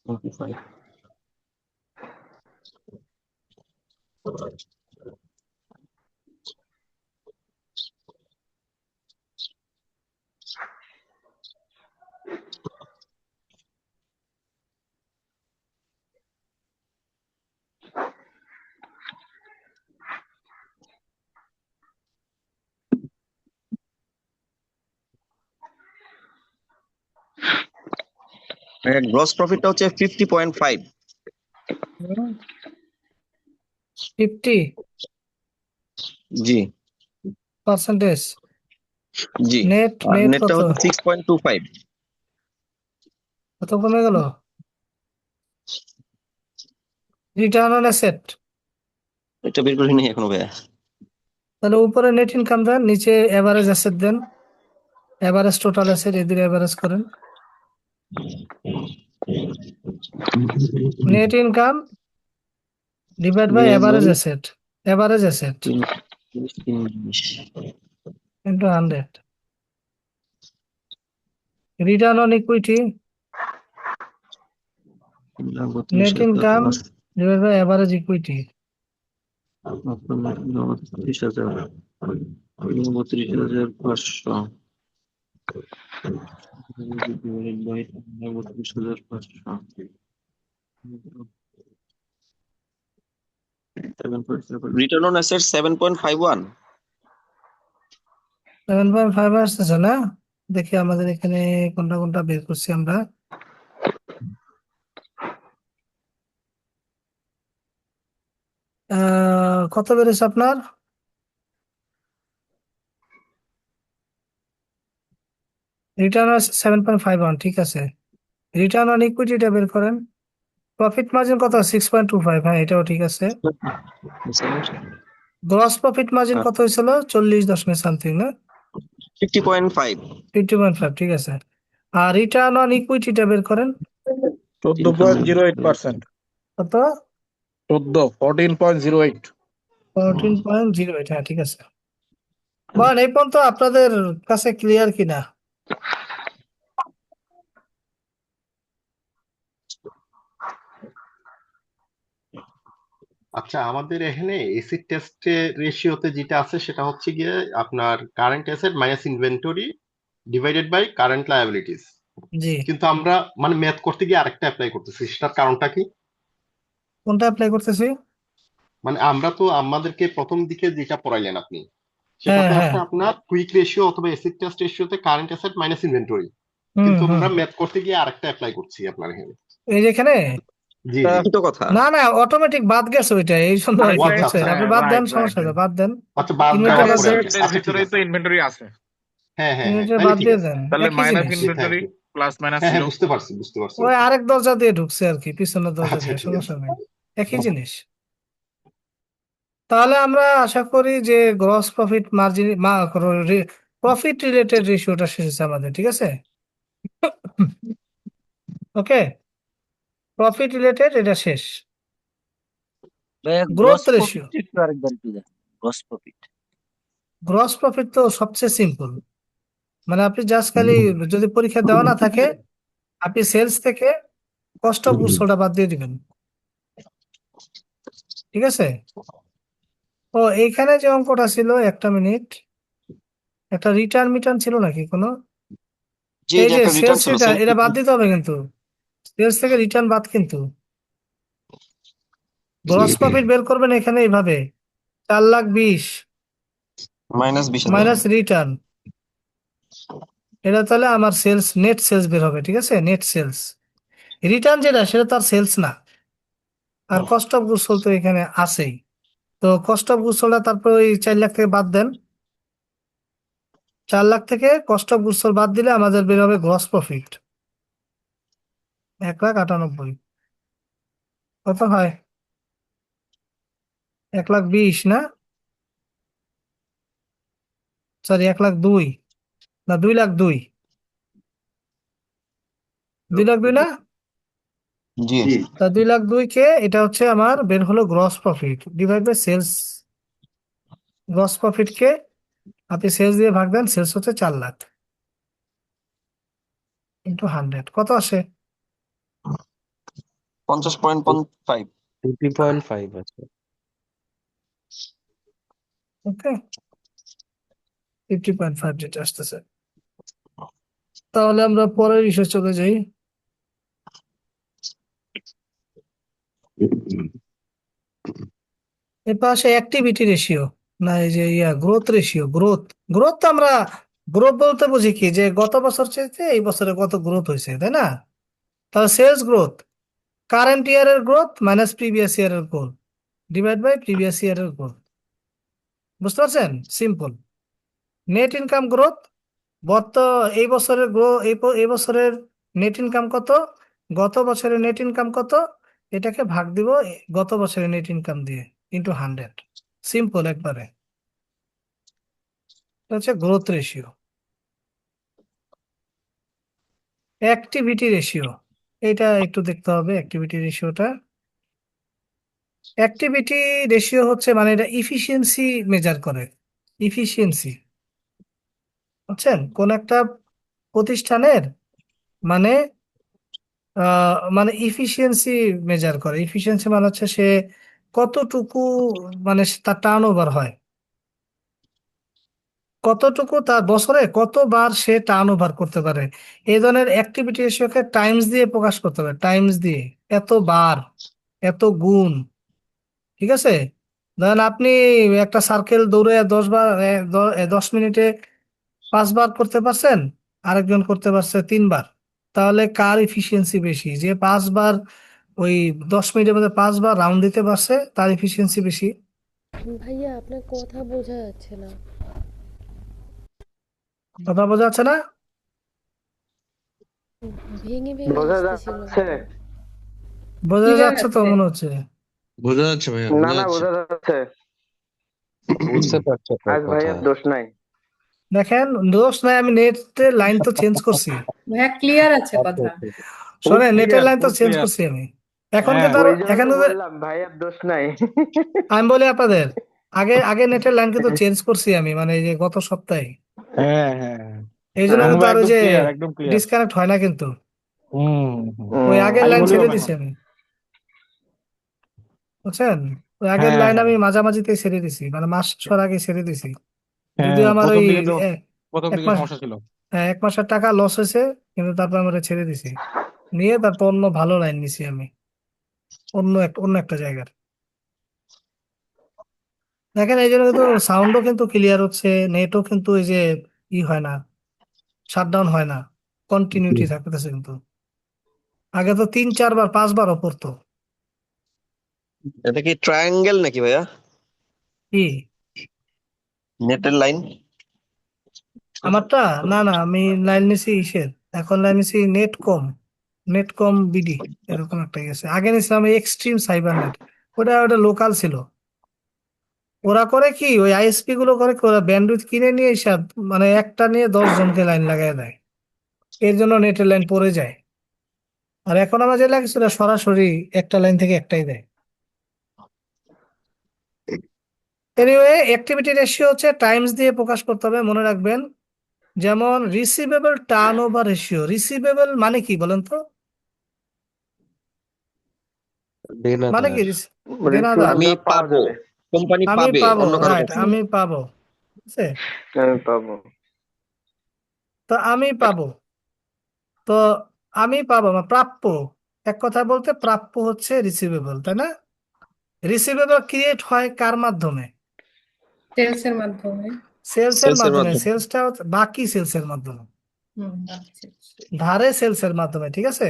$25. Gross প্রফিটটা হচ্ছে 50.5. 50% জি জি নেট আর নেট নেটটা কত হচ্ছে 6.25. কত কমে গেল? রিটার্ন অন অ্যাসেট, এটা বের করিনি এখনো ভাইয়া। তাহলে উপরে নেট ইনকাম দেন, নিচে এভারেজ অ্যাসেট দেন, এভারেজ টোটাল অ্যাসেট, এদের এভারেজ করেন। Net income divide by average asset, average asset 3.20 into 100। Return on equity, net income divide by average equity, 32,500 return on asset 7.51. 7.5 আসতেছে না? দেখি আমাদের এখানে কোনটা কোনটা বের করছি আমরা। কত বেড়েছে আপনার? রিটার্ন 7.51, ঠিক আছে। রিটার্ন অন ইকুইটিটা বের করেন। প্রফিট মার্জিন কত? 6.25, হ্যাঁ এটাও ঠিক আছে। গ্রস প্রফিট মার্জিন কত হয়েছিল? 40 দশমিক সামথিং না? 50.5. 50.5, ঠিক আছে। আর রিটার্ন অন ইকুইটিটা বের করেন। 14.08%। কত? 14.08। 14.08, হ্যাঁ ঠিক আছে। বলেন এই পর্যন্ত আপনাদের কাছে ক্লিয়ার কিনা? আচ্ছা, আমাদের এখানে এসিড টেস্টে রেশিওতে যেটা আছে সেটা হচ্ছে গিয়ে আপনার current asset minus inventory divided by current liabilities, জি, কিন্তু আমরা মানে ম্যাথ করতে গিয়ে আরেকটা অ্যাপ্লাই করতেছি, সেটার কারণটা কি? কোনটা অ্যাপ্লাই করতেছি? মানে আমরা তো আমাদেরকে প্রথম দিকে যেটা পড়াইলেন আপনি, হ্যাঁ সেটাতে হ্যাঁ, আছে আপনার কুইক রেশিও অথবা এসিড টেস্ট রেশিওতে কারেন্ট অ্যাসেট মাইনাস ইনভেন্টরি, হুম কিন্তু হুম। আমরা ম্যাথ করতে গিয়ে আরেকটা অ্যাপ্লাই করছি আপনার এখানে। এই যেখানে জি জি। কি তো কথা? না না, অটোমেটিক বাদ গেছে ওইটা, এই জন্য আর কি, আচ্ছা বুঝছেন? আচ্ছা, আপনি বাদ দেন, সমস্যা নেই, বাদ দেন। আচ্ছা বাদ ইনভেন্টরি দেওয়ার বাদ পরে দেন, আর কি। আচ্ছা ঠিক ভিতরেই আছে, তো ইনভেন্টরি আছে। হ্যাঁ হ্যাঁ হ্যাঁ, ইনভেন্টরি তাহলে বাদ ঠিক দিয়ে আছে। দেন, তাহলে একই মাইনাস জিনিস। জি thank inventory you. Plus minus হ্যাঁ হ্যাঁ, জিরো। বুঝতে পারছি বুঝতে পারছি। ওই আরেক দরজা দিয়ে ঢুকছে আর কি, পিছনের দরজা আচ্ছা দিয়ে, ঠিক আছে। সমস্যা নেই, একই জিনিস। তাহলে আমরা আশা করি যে gross profit margin, profit related রেশিওটা শেষ হচ্ছে আমাদের, ঠিক আছে। ওকে, প্রফিট রিলেটেড এটা শেষ। গ্রোথ রেশিও, গ্রস প্রফিট তো সবচেয়ে সিম্পল। মানে আপনি জাস্ট খালি, যদি পরীক্ষা দেওয়া না থাকে, আপনি সেলস থেকে কস্ট অফ গুডস সোল্ড বাদ দিয়ে দিবেন, ঠিক আছে। ও এইখানে যে অঙ্কটা ছিল, একটা মিনিট, একটা রিটার্ন মিটার্ন ছিল নাকি কোনো? জি এই জি যে একটা রিটার্ন সেলস ছিল রিটার্ন, এটা বাদ দিতে হবে কিন্তু, সেলস থেকে রিটার্ন বাদ কিন্তু। গ্রস প্রফিট বের করবেন এখানে এইভাবে, 4,20,000 -20,000 মাইনাস রিটার্ন, এটা তাহলে আমার সেলস, নেট সেলস বের হবে, ঠিক আছে, নেট সেলস। রিটার্ন যেটা সেটা তার সেলস না, আর কস্ট অফ গুডস সোল্ড তো এখানে আছেই। তো কস্ট অফ গুডস সোল্ড তারপর ওই 4 লাখ থেকে বাদ দেন, 4 লাখ থেকে কস্ট অফ গুডস সোল্ড বাদ দিলে আমাদের বের হবে গ্রস প্রফিট 1,98,000। কত হয়? 1,20,000 না, সরি 1,02,000, না 2,02,000, 2,02,000 না, জি তা 2,02,000 কে এটা হচ্ছে আমার বের হলো gross profit divide by sales. Gross profit কে আপনি সেলস দিয়ে ভাগ দেন, সেলস হচ্ছে 4 লাখ ইন্টু 100, কত আসে? 50.5। 50.5 আছে। ওকে, 50.5 যেটা আসতেছে। তাহলে আমরা পরের বিষয়ে চলে যাই। এরপর আসে অ্যাক্টিভিটি রেশিও, না এই যে গ্রোথ রেশিও। গ্রোথ, গ্রোথ তো আমরা গ্রোথ বলতে বুঝি কি, যে গত বছর চাইতে এই বছরে কত গ্রোথ হয়েছে, তাই না? তাহলে সেলস গ্রোথ, কারেন্ট ইয়ারের গ্রোথ মাইনাস প্রিভিয়াস ইয়ারের গ্রোথ ডিভাইড বাই প্রিভিয়াস ইয়ারের গ্রোথ। বুঝতে পারছেন? সিম্পল। নেট ইনকাম গ্রোথ, গত এই বছরের এই বছরের নেট ইনকাম কত, গত বছরের নেট ইনকাম কত, এটাকে ভাগ দিব গত বছরের নেট ইনকাম দিয়ে ইন্টু 100। সিম্পল একবারে। এটা হচ্ছে গ্রোথ রেশিও। অ্যাক্টিভিটি রেশিও, এটা একটু দেখতে হবে অ্যাক্টিভিটি রেশিওটা। অ্যাক্টিভিটি রেশিও হচ্ছে মানে এটা ইফিসিয়েন্সি মেজার করে, ইফিসিয়েন্সি। বুঝছেন? কোন একটা প্রতিষ্ঠানের মানে মানে ইফিসিয়েন্সি মেজার করে। ইফিসিয়েন্সি মানে হচ্ছে সে কতটুকু, মানে তার টার্ন ওভার হয়, কতটুকু তার বছরে কতবার সে টার্ন ওভার করতে পারে। এই ধরনের অ্যাক্টিভিটি রেশিওকে টাইমস দিয়ে প্রকাশ করতে হবে, টাইমস দিয়ে, এতবার, এত গুণ, ঠিক আছে? ধরেন আপনি একটা সার্কেল দৌড়ে 10 বার, 10 মিনিটে 5 বার করতে পারছেন, আরেকজন করতে পারছে 3 বার, তাহলে কার ইফিসিয়েন্সি বেশি? যে 5 বার ওই 10 মিনিটের মধ্যে 5 বার রাউন্ড দিতে পারছে, তার ইফিসিয়েন্সি বেশি। ভাইয়া আপনার কথা বোঝা যাচ্ছে না। কথা বোঝা যাচ্ছে না? ভেঙে ভেঙে বোঝা আসতেছিল যাচ্ছে? কথা। বোঝা ক্লিয়ার যাচ্ছে তো আছে? মনে হচ্ছে। বোঝা যাচ্ছে ভাইয়া, না বোঝা না, যাচ্ছে। বোঝা যাচ্ছে। বুঝতে পারছি আপনার আজ কথা। ভাইয়ের দোষ নাই। দেখেন, দোষ নাই, আমি নেটের লাইন তো চেঞ্জ করছি। ভাইয়া ক্লিয়ার আছে আচ্ছা, কথা? আচ্ছা। শোনেন, নেটের লাইন তো চেঞ্জ করছি আমি। এখন কিন্তু ওই জন্য এখন তো কিন্তু বললাম ভাইয়ের দোষ নাই। আমি বলি আপনাদের, আগে আগে নেটের লাইন কিন্তু চেঞ্জ করছি আমি, মানে এই যে গত সপ্তাহে। হ্যাঁ হ্যাঁ হ্যাঁ। এই জন্য কিন্তু আর ওই একদম যে ক্লিয়ার, একদম ক্লিয়ার। ডিসকানেক্ট হয় না কিন্তু। হুম হুম। ওই আগের আজ লাইন ছেড়ে ভলিউম দিছি এখন। আমি, বুঝছেন? ওই আগের হ্যাঁ লাইন হ্যাঁ আমি মাঝামাঝিতে ছেড়ে দিছি, মানে মাস শেষ হওয়ার আগে ছেড়ে দিছি। যদিও হ্যাঁ, আমার প্রথম ওই দিকে তো এ- প্রথম এক দিকে মাস, সমস্যা ছিল। হ্যাঁ 1 মাসের টাকা লস হয়েছে, কিন্তু তারপর আমরা ছেড়ে দিছি, নিয়ে তারপর অন্য ভালো লাইন নিছি আমি, অন্য একটা জায়গার। দেখেন, এই জন্য কিন্তু সাউন্ডও কিন্তু ক্লিয়ার হচ্ছে, নেটও কিন্তু এই যে হয় না, শাটডাউন হয় না, কন্টিনিউটি থাকতেছে কিন্তু। আগে তো 3, 4 বার, 5 বারও পড়তো। এটা কি ট্রায়াঙ্গেল নাকি ভাইয়া? কি নেটের লাইন? আমারটা? না না, আমি লাইন নিছি ইসের, এখন লাইন নিছি নেট কম বিডি, এরকম একটা গেছে। আগে নিছিলাম এক্সট্রিম সাইবার নেট, ওটা লোকাল ছিল। ওরা করে কি, ওই আইএসপি গুলো করে কি, ওরা ব্যান্ডউইথ কিনে নিয়ে সব, মানে একটা নিয়ে 10 জনকে লাইন লাগাই দেয়, এর জন্য নেটের লাইন পড়ে যায়। আর এখন আমার যে লাগছে ওরা সরাসরি একটা লাইন থেকে একটাই দেয়। এনিওয়ে, অ্যাক্টিভিটি রেশিও হচ্ছে টাইমস দিয়ে প্রকাশ করতে হবে, মনে রাখবেন। যেমন receivable turn over ratio. Receivable মানে কি বলেন তো? মানে দেনাদার। কি দেনাদার? আমি রিসিভারটা পাওয়া পাবো। যাবে। কোম্পানি আমি পাবে পাবো, অন্য কারো রাইট, কাছে। আমি পাবো, ঠিক আছে? আমি পাবো। তো আমি পাবো, তো আমি পাবো আমার প্রাপ্য, এক কথায় বলতে প্রাপ্য হচ্ছে রিসিভেবল, তাই না? রিসিভেবল ক্রিয়েট হয় কার মাধ্যমে? সেলসের মাধ্যমে। সেলসের সেলসের মাধ্যমে। মাধ্যমে। সেলসটা বাকি সেলসের মাধ্যমে, আচ্ছা। ধারে সেলসের মাধ্যমে, ঠিক আছে?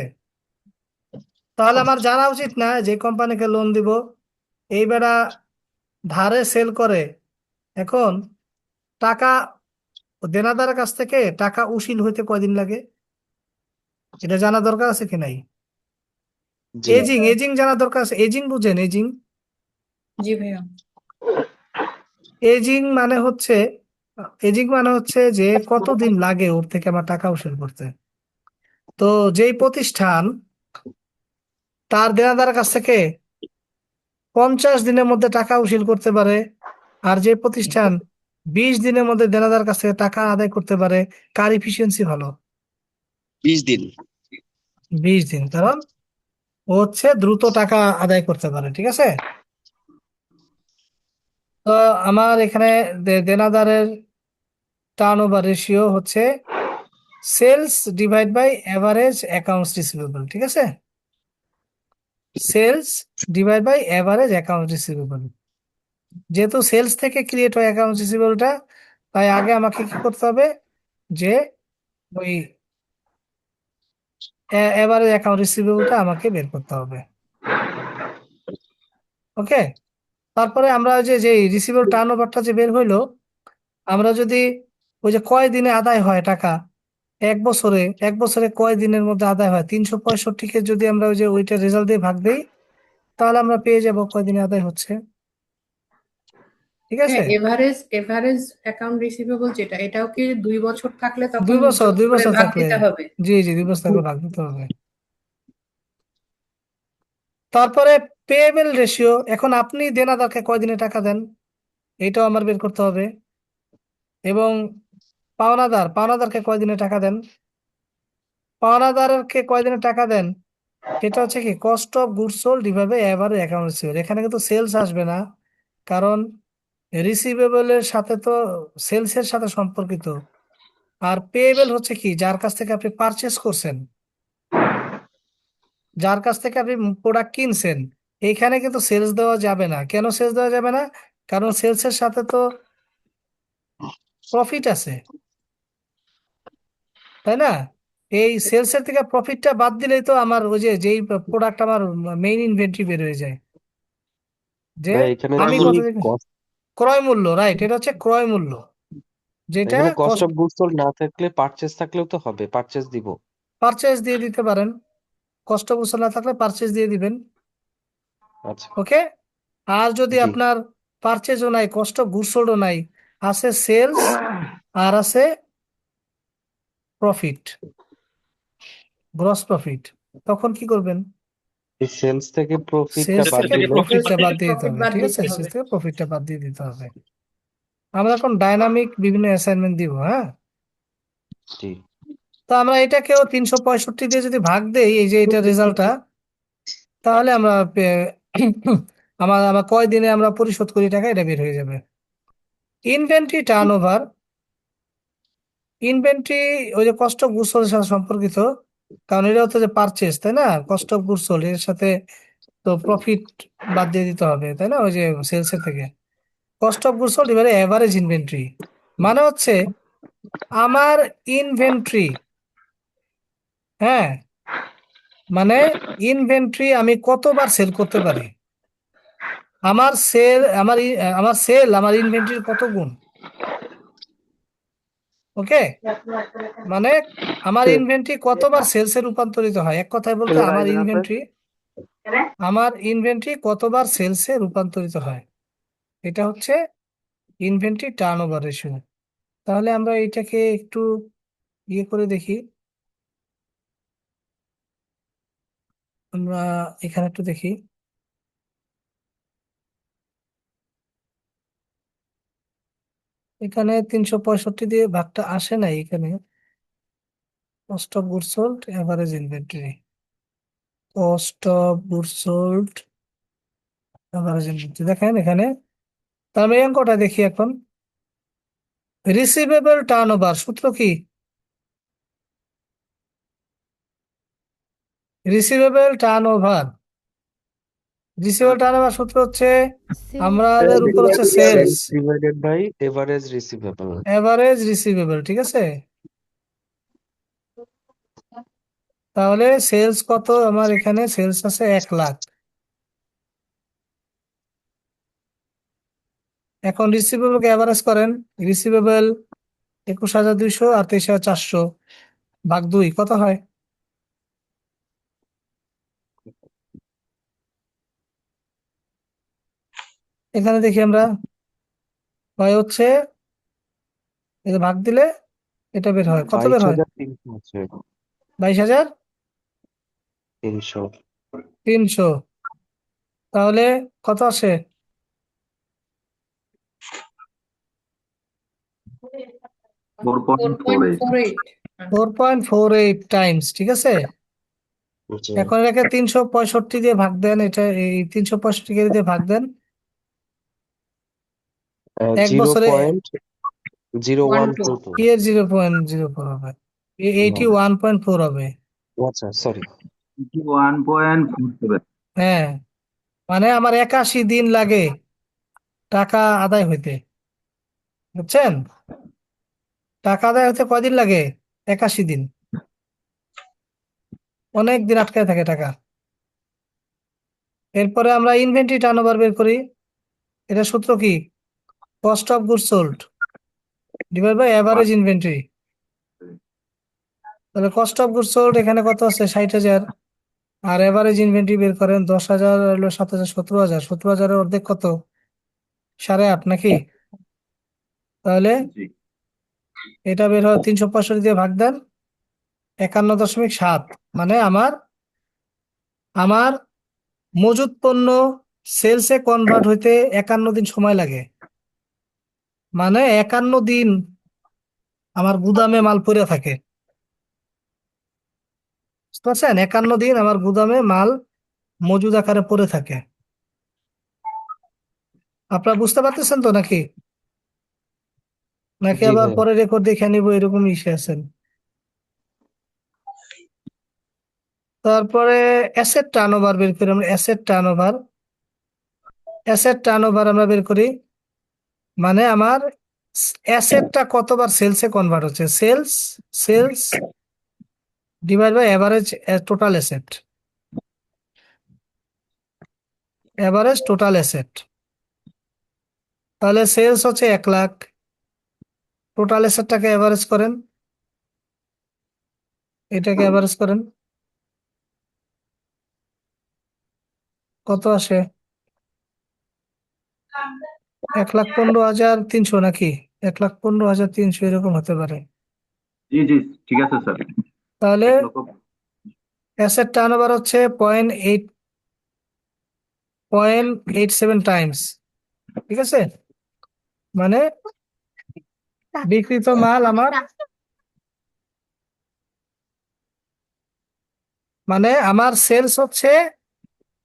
তাহলে আমার জানা উচিত না যে কোম্পানিকে লোন দিব, এই বেড়া ধারে সেল করে, এখন টাকা দেনাদারের কাছ থেকে টাকা উসিল হইতে কয়দিন লাগে, এটা জানা দরকার আছে কি নাই? জি এজিং, এজিং জানা দরকার আছে। এজিং বুঝেন? এজিং, জি ভাইয়া। এজিং মানে হচ্ছে, এজিং মানে হচ্ছে যে কতদিন লাগে ওর থেকে আমার টাকা উসুল করতে। তো যেই প্রতিষ্ঠান তার দেনাদারের কাছ থেকে 50 দিনের মধ্যে টাকা উসুল করতে পারে, আর যে প্রতিষ্ঠান 20 দিনের মধ্যে দেনাদার কাছ থেকে টাকা আদায় করতে পারে, কার ইফিসিয়েন্সি ভালো? 20 দিন। 20 দিন, কারণ ও হচ্ছে দ্রুত টাকা আদায় করতে পারে, ঠিক আছে? তো আমার এখানে দেনাদারের টার্নওভার রেশিও হচ্ছে sales divide by average accounts receivable, ঠিক আছে? Sales divide by average account receivable. যেহেতু সেলস থেকে ক্রিয়েট হয় অ্যাকাউন্ট রিসিভেবলটা, তাই আগে আমাকে কি করতে হবে, যে ওই এভারেজ অ্যাকাউন্ট রিসিভেবলটা আমাকে বের করতে হবে। ওকে, তারপরে আমরা যে রিসিভেবল টার্নওভারটা যে বের হইলো, আমরা যদি ওই যে কয় দিনে আদায় হয় টাকা, এক বছরে কয় দিনের মধ্যে আদায় হয়, 365-কে যদি আমরা ওই যে ওইটা রেজাল্ট দিয়ে ভাগ দিই, তাহলে আমরা পেয়ে যাব কয় দিনে আদায় হচ্ছে, ঠিক আছে? হ্যাঁ, এভারেজ অ্যাকাউন্ট রিসিভেবল যেটা, এটাও কি 2 বছর থাকলে তখন 2 বছর, যোগ 2 করে বছর ভাগ থাকলে, দিতে হবে? জি জি, 2 বছর থাকলে ভাগ দিতে হবে। তারপরে পেয়েবল রেশিও, এখন আপনি দেনাদারকে কয় দিনে টাকা দেন, এইটাও আমার বের করতে হবে। এবং পাওনাদারকে কয় দিনে টাকা দেন, পাওনাদারকে কয় দিনে টাকা দেন, সেটা হচ্ছে কি cost of goods sold divide by average account receivable. এখানে কিন্তু সেলস আসবে না, কারণ রিসিভেবলের সাথে তো সেলসের সাথে সম্পর্কিত। আর পেয়েবল হচ্ছে কি, যার কাছ থেকে আপনি পারচেস করছেন, যার কাছ থেকে আপনি প্রোডাক্ট কিনছেন, এইখানে কিন্তু সেলস দেওয়া যাবে না। কেন সেলস দেওয়া যাবে না? কারণ সেলসের সাথে তো প্রফিট আছে, তাই না? এই সেলসের থেকে প্রফিটটা বাদ দিলেই তো আমার ওই যে যেই প্রোডাক্ট আমার মেইন ইনভেন্টরি বের হয়ে যায়, যে ভাই এখানে আমি কি কত কস্ট, ক্রয় মূল্য, রাইট, এটা হচ্ছে ক্রয় মূল্য, যেটা এখানে cost cost. Of goods sold না থাকলে পারচেজ থাকলেও তো হবে, পারচেজ দিব। পারচেজ দিয়ে দিতে পারেন, কষ্ট বস্তু না থাকলে পারচেজ দিয়ে দিবেন। আচ্ছা। ওকে, আর যদি জি। আপনার পারচেজও নাই, কষ্ট গুডস সোল্ডও নাই, আছে সেলস আর আছে প্রফিট, গ্রস প্রফিট, তখন কি করবেন? এই সেলস থেকে প্রফিটটা সেলস বাদ থেকে দিলে প্রফিটটা বাদ দিয়ে দিতে প্রফিট হবে, বাদ ঠিক দিতে আছে? হবে। সেলস থেকে প্রফিটটা বাদ দিয়ে দিতে হবে। আমরা এখন ডাইনামিক বিভিন্ন অ্যাসাইনমেন্ট দিব, হ্যাঁ? জি। তো আমরা এটাকেও 365 দিয়ে যদি ভাগ দেই, এই যে এটা রেজাল্টটা, তাহলে আমরা আমার আমার কয় দিনে আমরা পরিশোধ করি টাকা, এটা বের হয়ে যাবে। ইনভেন্টরি টার্নওভার, ইনভেন্টরি ওই যে কস্ট অফ গুডস সোল্ড এর সাথে সম্পর্কিত, কারণ এটা হচ্ছে যে পারচেজ, তাই না? কস্ট অফ গুডস সোল্ড এর সাথে তো প্রফিট বাদ দিয়ে দিতে হবে, তাই না? ওই যে সেলসের থেকে কস্ট অফ গুডস সোল্ড এবারে এভারেজ ইনভেন্টরি, মানে হচ্ছে আমার ইনভেন্টরি, হ্যাঁ, মানে ইনভেন্টরি আমি কতবার সেল করতে পারি, আমার সেল আমার ইনভেন্টরির কত গুণ। ওকে, মানে আমার ইনভেন্টরি কতবার সেলসে রূপান্তরিত হয়, এক কথায় বলতে আমার ইনভেন্টরি কতবার সেলসে রূপান্তরিত হয়, এটা হচ্ছে ইনভেন্টরি টার্নওভার রেশিও। তাহলে আমরা এটাকে একটু ইয়ে করে দেখি, আমরা এখানে একটু দেখি, এখানে 365 দিয়ে ভাগটা আসে নাই, এখানে cost of goods sold average inventory, cost of goods sold average inventory, দেখেন এখানে তার মানে এই অঙ্কটা দেখি এখন। রিসিভেবল টার্ন ওভার সূত্র কি? রিসিভেবল টার্ন ওভার সূত্র হচ্ছে সেলস আমাদের উপর হচ্ছে sales sales divided by average receivable. Average receivable, ঠিক আছে? তাহলে সেলস কত? আমার এখানে সেলস আছে 1,00,000। এখন রিসিভেবলকে এভারেজ করেন। রিসিভেবল 21,200 আর 23,400 ভাগ 2 কত হয়? এখানে দেখি আমরা, হয় হচ্ছে এটা ভাগ দিলে এটা বের হয়, কত বের হয়? 22,300 আছে। 22,300। 300। তাহলে কত আসে? 4.48 4.48 4.48 টাইমস, ঠিক আছে? জি। এখন এটাকে 365 দিয়ে ভাগ দেন, এটা এই 365 দিয়ে ভাগ দেন। এক বছরে 0.0122। কি এর 0.04 হবে? 81.4 হবে। আচ্ছা, সরি। 1.47 হ্যাঁ, মানে আমার 81 দিন লাগে টাকা আদায় হইতে, বুঝছেন? টাকা আদায় হতে কয়দিন লাগে? 81 দিন। অনেক দিন আটকায় থাকে টাকা। এরপরে আমরা ইনভেন্টরি টার্নওভার বের করি। এটা সূত্র কি? Cost of goods sold divide by average inventory. তাহলে কস্ট অফ গুডস সোল্ড এখানে কত আছে? 60,000। আর এভারেজ ইনভেন্টরি বের করেন 10,000 হলো 7,000, 17,000। 17,000-এর অর্ধেক কত? 8.5 নাকি? তাহলে জি এটা বের হয় 365 দিয়ে ভাগ দেন 51.7। মানে আমার আমার মজুত পণ্য সেলসে কনভার্ট হইতে 51 দিন সময় লাগে। মানে 51 দিন আমার গুদামে মাল পড়ে থাকে, বুঝতে পারছেন? 51 দিন আমার গুদামে মাল মজুদ আকারে পড়ে থাকে। আপনারা বুঝতে পারতেছেন তো নাকি? নাকি জি আবার ভাইয়া। পরে রেকর্ড দেখে নিব, এরকম ইসে আছেন? তারপরে অ্যাসেট টার্নওভার বের করি আমরা। অ্যাসেট টার্নওভার আমরা বের করি, মানে আমার অ্যাসেটটা কতবার সেলসে কনভার্ট হচ্ছে। Sales divide by average total asset. তাহলে সেলস হচ্ছে 1,00,000, টোটাল অ্যাসেটটাকে এভারেজ করেন, এটাকে এভারেজ করেন, কত আসে? 1,15,300 নাকি? 1,15,300 এরকম হতে পারে। জি জি ঠিক আছে স্যার। তাহলে 1,00,000 অ্যাসেট টার্নওভার হচ্ছে 0.87 টাইমস, ঠিক আছে? মানে বিক্রিত মাল আমার, মানে আমার সেলস হচ্ছে,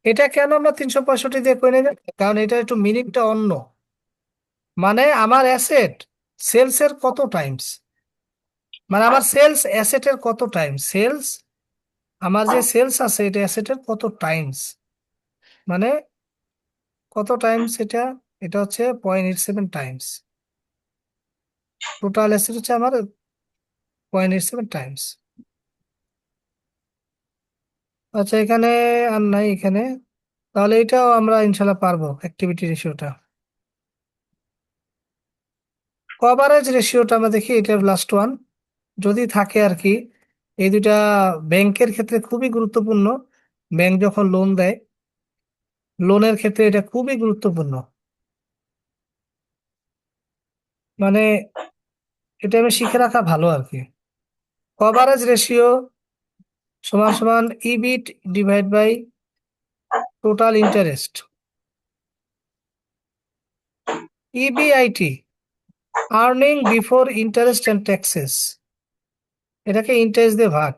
এটা কেন আমরা 365 দিয়ে করে নিলাম? কারণ এটা একটু মিনিংটা অন্য। মানে আমার অ্যাসেট সেলসের কত টাইমস, মানে আমার সেলস অ্যাসেটের কত টাইমস, আমার যে সেলস আছে এটা অ্যাসেটের কত টাইমস, মানে কত টাইমস এটা? এটা হচ্ছে 0.87 টাইমস। টোটাল অ্যাসেট হচ্ছে আমার 0.87 টাইমস। আচ্ছা, এখানে আর নাই এখানে। তাহলে এটাও আমরা ইনশাল্লাহ পারবো, অ্যাক্টিভিটি রেশিওটা। কভারেজ রেশিওটা আমরা দেখি, এটা লাস্ট ওয়ান যদি থাকে আর কি। এই দুটা ব্যাংকের ক্ষেত্রে খুবই গুরুত্বপূর্ণ। ব্যাংক যখন লোন দেয়, লোনের ক্ষেত্রে এটা খুবই গুরুত্বপূর্ণ। মানে এটা আমি শিখে রাখা ভালো আর কি। কভারেজ রেশিও সমান সমান EBIT divide by total interest, EBIT, earning before interest and taxes. এটাকে ইন্টারেস্ট দিয়ে ভাগ।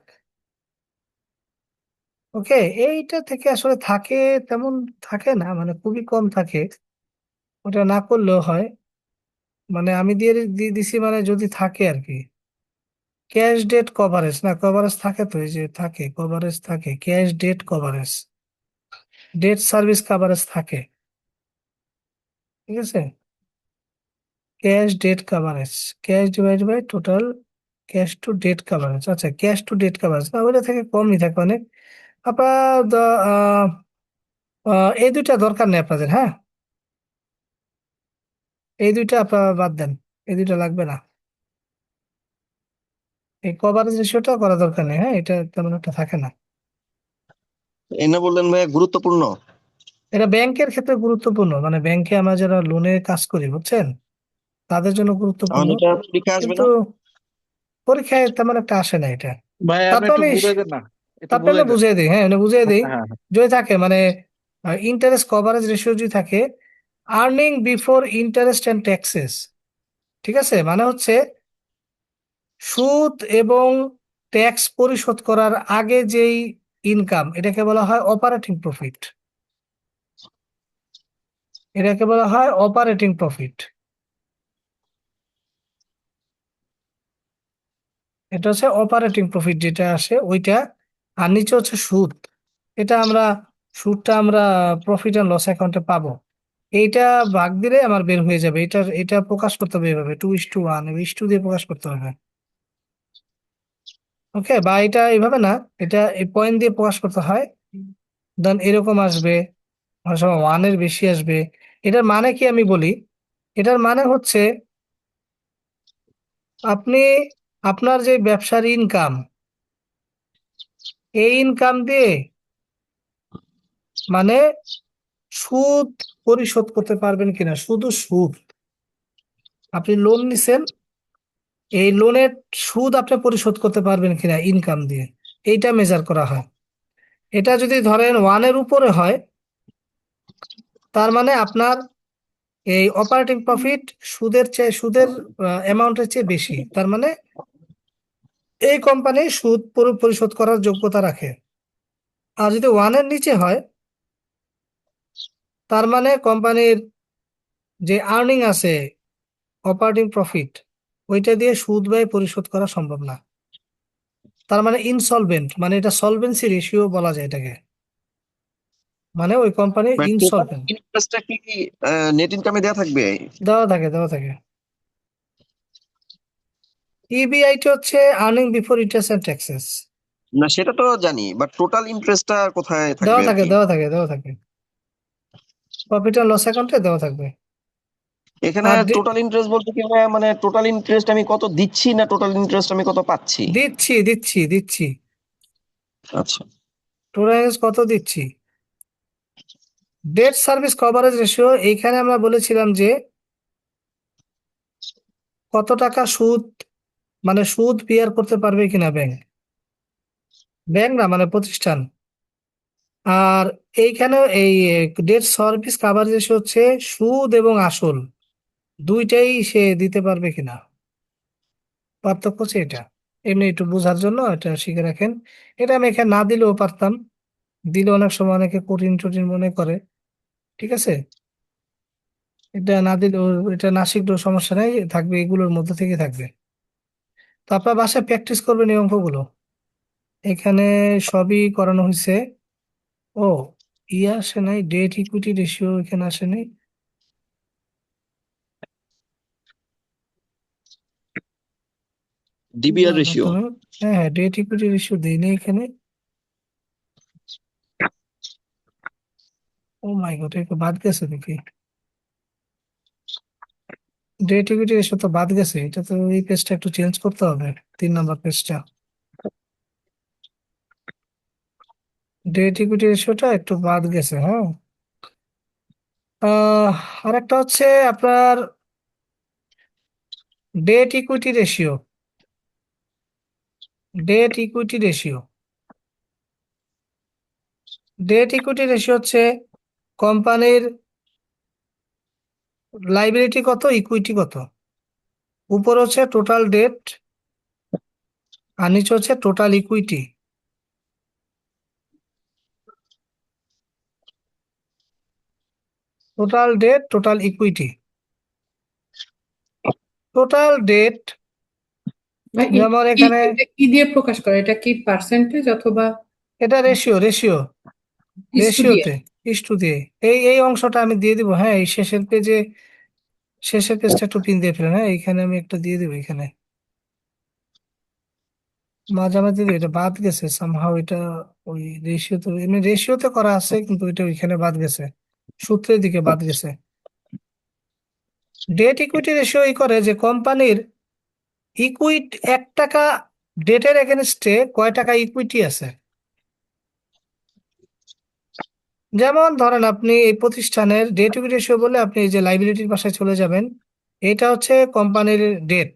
ওকে, এইটা থেকে আসলে থাকে, তেমন থাকে না, মানে খুবই কম থাকে। ওটা না করলেও হয়, মানে আমি দিছি মানে যদি থাকে আর কি। ক্যাশ ডেট কভারেজ, না কভারেজ থাকে তো, এই যে থাকে কভারেজ থাকে, cash debt coverage, debt service coverage থাকে, ঠিক আছে। Cash debt coverage, cash divide by total cash to debt coverage, আচ্ছা ক্যাশ টু ডেট কভারেজ না, ওইটা থেকে কমই থাকে অনেক। আপনার এই দুইটা দরকার নেই আপনাদের, হ্যাঁ এই দুইটা আপনারা বাদ দেন, এই দুইটা লাগবে না, এই কভারেজ রেশিওটা করা দরকার নেই, হ্যাঁ এটা তেমন একটা থাকে না। এই না বললেন ভাইয়া গুরুত্বপূর্ণ। এটা ব্যাংকের ক্ষেত্রে গুরুত্বপূর্ণ, মানে ব্যাংকে আমরা যারা লোনে কাজ করি বুঝছেন, তাদের জন্য গুরুত্বপূর্ণ, তাহলে এটা পরীক্ষা আসবে কিন্তু না? পরীক্ষায় তেমন একটা আসে না এটা। ভাই আপনি তারপর একটু আমি বুঝাই দেন না, একটু তারপর বুঝাই দেন। বুঝিয়ে দিই, হ্যাঁ বুঝিয়ে দিই। হ্যাঁ, হ্যাঁ। যদি থাকে মানে ইন্টারেস্ট কভারেজ রেশিও যদি থাকে, earning before interest and taxes, ঠিক আছে, মানে হচ্ছে সুদ এবং ট্যাক্স পরিশোধ করার আগে যেই ইনকাম, এটাকে বলা হয় অপারেটিং প্রফিট, এটাকে বলা হয় অপারেটিং প্রফিট। এটা হচ্ছে অপারেটিং প্রফিট যেটা আসে ওইটা, আর নিচে হচ্ছে সুদ, এটা আমরা সুদটা আমরা প্রফিট অ্যান্ড লস অ্যাকাউন্টে পাবো, এইটা ভাগ দিলে আমার বের হয়ে যাবে। এটা প্রকাশ করতে হবে এভাবে 2:1, 2:2 দিয়ে প্রকাশ করতে হবে, ওকে। বা এটা এইভাবে না, এটা এই পয়েন্ট দিয়ে প্রকাশ করতে হয়, দেন এরকম আসবে, অনেক সময় 1-এর বেশি আসবে। এটার মানে কি আমি বলি, এটার মানে হচ্ছে আপনি আপনার যে ব্যবসার ইনকাম, এই ইনকাম দিয়ে মানে সুদ পরিশোধ করতে পারবেন কিনা, শুধু সুদ, আপনি লোন নিছেন, এই লোনের সুদ আপনি পরিশোধ করতে পারবেন কিনা ইনকাম দিয়ে, এইটা মেজার করা হয়। এটা যদি ধরেন 1-এর উপরে হয়, তার মানে আপনার এই অপারেটিং প্রফিট সুদের অ্যামাউন্টের চেয়ে বেশি, তার মানে এই কোম্পানি সুদ পরিশোধ করার যোগ্যতা রাখে। আর যদি 1-এর নিচে হয়, তার মানে কোম্পানির যে আর্নিং আছে অপারেটিং প্রফিট, ওইটা দিয়ে সুদ ব্যয় পরিশোধ করা সম্ভব না, তার মানে ইনসলভেন্ট, মানে এটা সলভেন্সি রেশিও বলা যায় এটাকে, মানে ওই কোম্পানি টোটাল ইনসলভেন্ট। ইন্টারেস্টটা কি নেট ইনকামে দেওয়া থাকবে? দেওয়া থাকে। ইবিআইটি হচ্ছে earning before interest and taxes. না সেটা তো জানি, বাট টোটাল ইন্টারেস্টটা কোথায় থাকবে দেওয়া আর থাকে কি? দেওয়া থাকে প্রফিট অ্যান্ড লস অ্যাকাউন্টে দেওয়া থাকবে। এখানে আর টোটাল ইন্টারেস্ট বলতে কি ভাইয়া, মানে টোটাল ইন্টারেস্ট আমি কত দিচ্ছি না টোটাল ইন্টারেস্ট আমি কত পাচ্ছি? দিচ্ছি আচ্ছা। টোটাল কত দিচ্ছি। ডেট সার্ভিস কভারেজ রেশিও, এইখানে আমরা বলেছিলাম যে কত টাকা সুদ, মানে সুদ বিয়ার করতে পারবে কিনা ব্যাংক না মানে প্রতিষ্ঠান। আর এইখানে এই ডেট সার্ভিস কভারেজ রেশিও হচ্ছে সুদ এবং আসল দুইটাই সে দিতে পারবে কিনা, পার্থক্য হচ্ছে এটা। এমনি একটু বোঝার জন্য এটা শিখে রাখেন, এটা আমি এখানে না দিলেও পারতাম, দিলে অনেক সময় অনেকে কঠিন টঠিন মনে করে, ঠিক আছে। এটা না দিলেও, এটা না শিখলেও সমস্যা নেই, থাকবে এগুলোর মধ্যে থেকে থাকবে। তো আপনার বাসায় প্র্যাকটিস করবেন এই অঙ্কগুলো, এখানে সবই করানো হয়েছে। ও আসে নাই, ডেট ইকুইটি রেশিও এখানে আসে নাই। ডিবিআর দাঁড়াও রেশিও। তো, হ্যাঁ ডেট ইকুইটি রেশিও দেই নাই এখানে। ও মাই গড, এটা বাদ গেছে নাকি, ডেট ইকুইটি রেশিও তো বাদ গেছে, এটা তো এই পেজটা একটু চেঞ্জ করতে হবে, 3 নম্বর পেজটা, ডেট ইকুইটি রেশিওটা একটু বাদ গেছে, হ্যাঁ। আহ আরেকটা হচ্ছে আপনার debt equity ratio, debt equity ratio debt equity ratio হচ্ছে কোম্পানির লাইবিলিটি কত, ইকুইটি কত, উপর হচ্ছে টোটাল ডেট আর নিচে হচ্ছে total equity. Total debt, total equity. Total debt ভাই, যেমন এখানে এটা কি দিয়ে প্রকাশ করে? এটা কি পার্সেন্টেজ অথবা এটা রেশিও ইস্যু দিয়ে? রেশিওতে ইস্টু দিয়ে এই অংশটা আমি দিয়ে দিব। হ্যাঁ, এই শেষের পেজটা একটু পিন দিয়ে ফেলেন। হ্যাঁ, এইখানে আমি একটা দিয়ে দিব। এখানে মাঝামাঝি দিয়ে এটা বাদ গেছে সামহাও। এটা ওই রেশিওতে, এমনি রেশিওতে করা আছে কিন্তু এটা ওইখানে বাদ গেছে, সূত্রের দিকে বাদ গেছে। ডেট ইকুইটি রেশিও এই করে যে কোম্পানির ইকুইট 1 টাকা ডেটের এগেনস্টে কয় টাকা ইকুইটি আছে। যেমন ধরেন আপনি এই প্রতিষ্ঠানের ডেট ইকুইটি রেশিও বলে আপনি এই যে লাইবিলিটির পাশে চলে যাবেন, এটা হচ্ছে কোম্পানির ডেট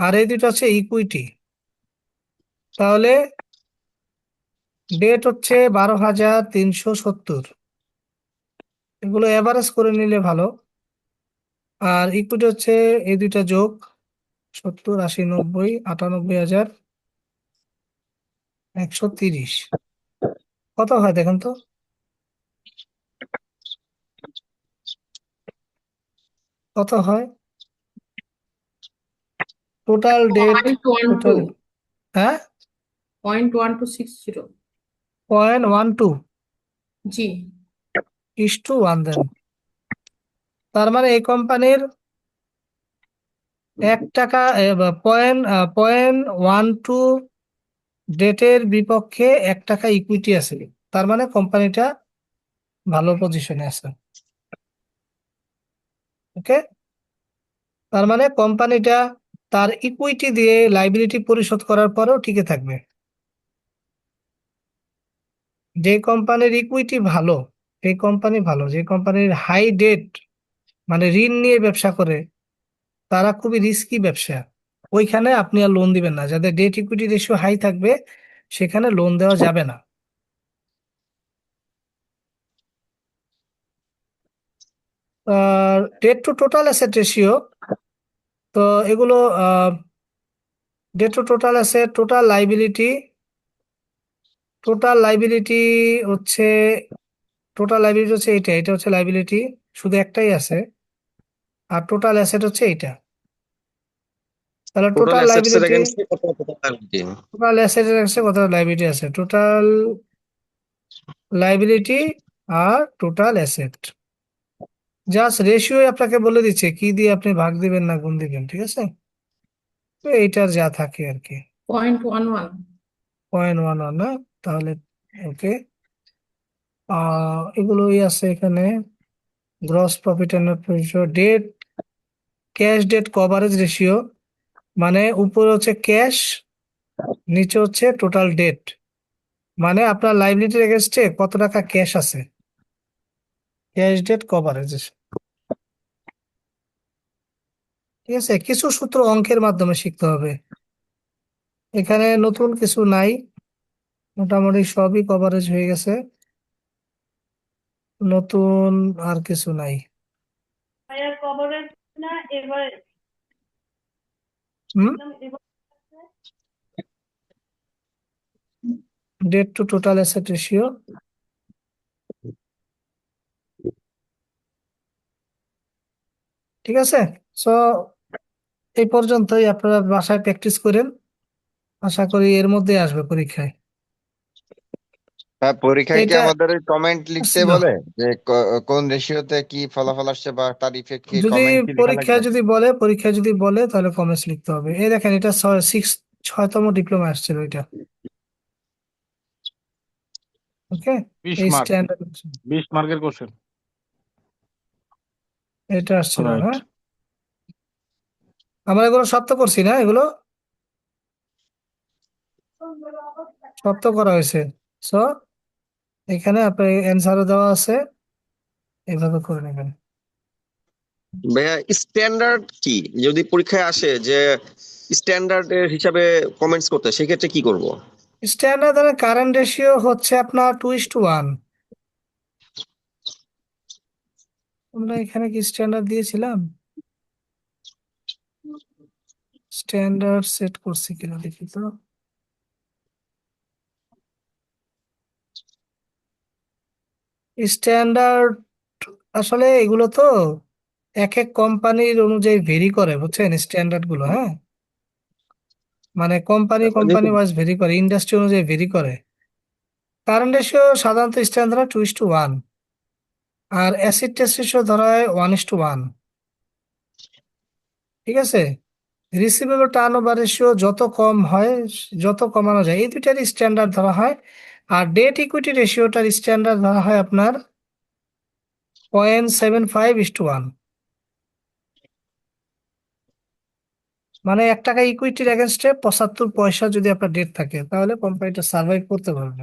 আর এই দুটো হচ্ছে ইকুইটি। তাহলে ডেট হচ্ছে 12,370, এগুলো এভারেজ করে নিলে ভালো। আর ইকুইটি হচ্ছে এই দুইটা যোগ 70, 80, 90, 98,130। কত হয় দেখেন তো, কত হয় টোটাল ডেট, টোটাল, 0.12 হ্যাঁ 0.1260। 0.12 জি। ইস টু 1 দেন। তার মানে এই কোম্পানির 1 টাকা 0.12 ডেটের বিপক্ষে 1 টাকা ইকুইটি আছে। তার মানে কোম্পানিটা ভালো পজিশনে আছে। ওকে, তার মানে কোম্পানিটা তার ইকুইটি দিয়ে লাইবিলিটি পরিশোধ করার পরেও টিকে থাকবে। যে কোম্পানির ইকুইটি ভালো, সেই কোম্পানি ভালো। যে কোম্পানির হাই ডেট মানে ঋণ নিয়ে ব্যবসা করে, তারা খুবই রিস্কি ব্যবসা, ওইখানে আপনি আর লোন দিবেন না। যাদের ডেট ইকুইটি রেশিও হাই থাকবে সেখানে লোন দেওয়া যাবে না। Debt to total asset ratio, তো এগুলো debt to total asset, total liability হচ্ছে, এটা হচ্ছে লাইবিলিটি, শুধু একটাই আছে। আর টোটাল অ্যাসেট হচ্ছে এইটা। তাহলে টোটাল টোটাল অ্যাসেটস এর লাইবিলিটি, এগেইনস্টে কত কত liability? টোটাল অ্যাসেটের কাছে কত লাইবিলিটি আছে, টোটাল লাইবিলিটি আর টোটাল অ্যাসেট। জাস্ট রেশিও আপনাকে বলে দিচ্ছে কি দিয়ে আপনি ভাগ দিবেন না গুণ দিবেন, ঠিক আছে। তো এইটার যা থাকে আর কি 0.11। 0.11 না, তাহলে ওকে। এগুলোই আছে এখানে। Gross profit and net ratio, debt cash debt coverage ratio, মানে উপরে হচ্ছে ক্যাশ, নিচে হচ্ছে টোটাল ডেট, মানে আপনার লাইবিলিটির এগেনস্টে কত টাকা ক্যাশ আছে, ক্যাশ ডেট কভারেজ। ঠিক আছে, কিছু সূত্র অঙ্কের মাধ্যমে শিখতে হবে। এখানে নতুন কিছু নাই, মোটামুটি সবই কভারেজ হয়ে গেছে, নতুন আর কিছু নাই। ভাইয়া কভারেজ না এভারেজ? হুম, debt to total asset ratio. ঠিক আছে, সো এই পর্যন্তই, আপনারা বাসায় প্র্যাকটিস করেন, আশা করি এর মধ্যে আসবে পরীক্ষায়। হ্যাঁ, পরীক্ষায় কি এটা আমাদের ওই কমেন্ট লিখতে ছিল। বলে যে কোন রেশিওতে কি ফলাফল আসছে বা তার ইফেক্ট কি, যদি কমেন্ট কি লেখা লাগবে? পরীক্ষায় যদি বলে তাহলে কমেন্টস লিখতে হবে। এই দেখেন, এটা 6তম ডিপ্লোমা আসছিল এটা। ওকে, 20 এই মার্ক, স্ট্যান্ডার্ড 20 মার্কের কোশ্চেন। এটা আসছিল। রাইট। হ্যাঁ, আমরা এগুলো সব তো করছি না, এগুলো সব তো করা হয়েছে। সো এখানে আপনার অ্যান্সারও দেওয়া আছে, এইভাবে করে নেবেন। ভাইয়া স্ট্যান্ডার্ড কি, যদি পরীক্ষায় আসে যে স্ট্যান্ডার্ড এর হিসাবে কমেন্টস করতে, সেক্ষেত্রে কি করব? স্ট্যান্ডার্ড ধরেন কারেন্ট রেশিও হচ্ছে আপনার 2:1। আমরা এখানে কি স্ট্যান্ডার্ড দিয়েছিলাম? স্ট্যান্ডার্ড সেট করছি কিনা দেখি তো। স্ট্যান্ডার্ড আসলে এগুলো তো এক এক কোম্পানির অনুযায়ী ভেরি করে, বুঝছেন, স্ট্যান্ডার্ড গুলো। হ্যাঁ, মানে কোম্পানি ওয়াইজ ভেরি করে, ইন্ডাস্ট্রি অনুযায়ী ভেরি করে। কারেন্ট রেশিও সাধারণত স্ট্যান্ডার্ড 2:1, আর অ্যাসিড টেস্ট রেশিও ধরা হয় 1:1। ঠিক আছে, রিসিভেবল টার্ন ওভার রেশিও যত কম হয়, যত কমানো যায়, এই দুইটারই স্ট্যান্ডার্ড ধরা হয়। আর ডেট ইকুইটি রেশিওটার স্ট্যান্ডার্ড ধরা হয় আপনার 0.75:1। মানে 1 টাকা ইকুইটির এগেনস্টে 75 পয়সা যদি আপনার ডেট থাকে, তাহলে কোম্পানিটা সার্ভাইভ করতে পারবে।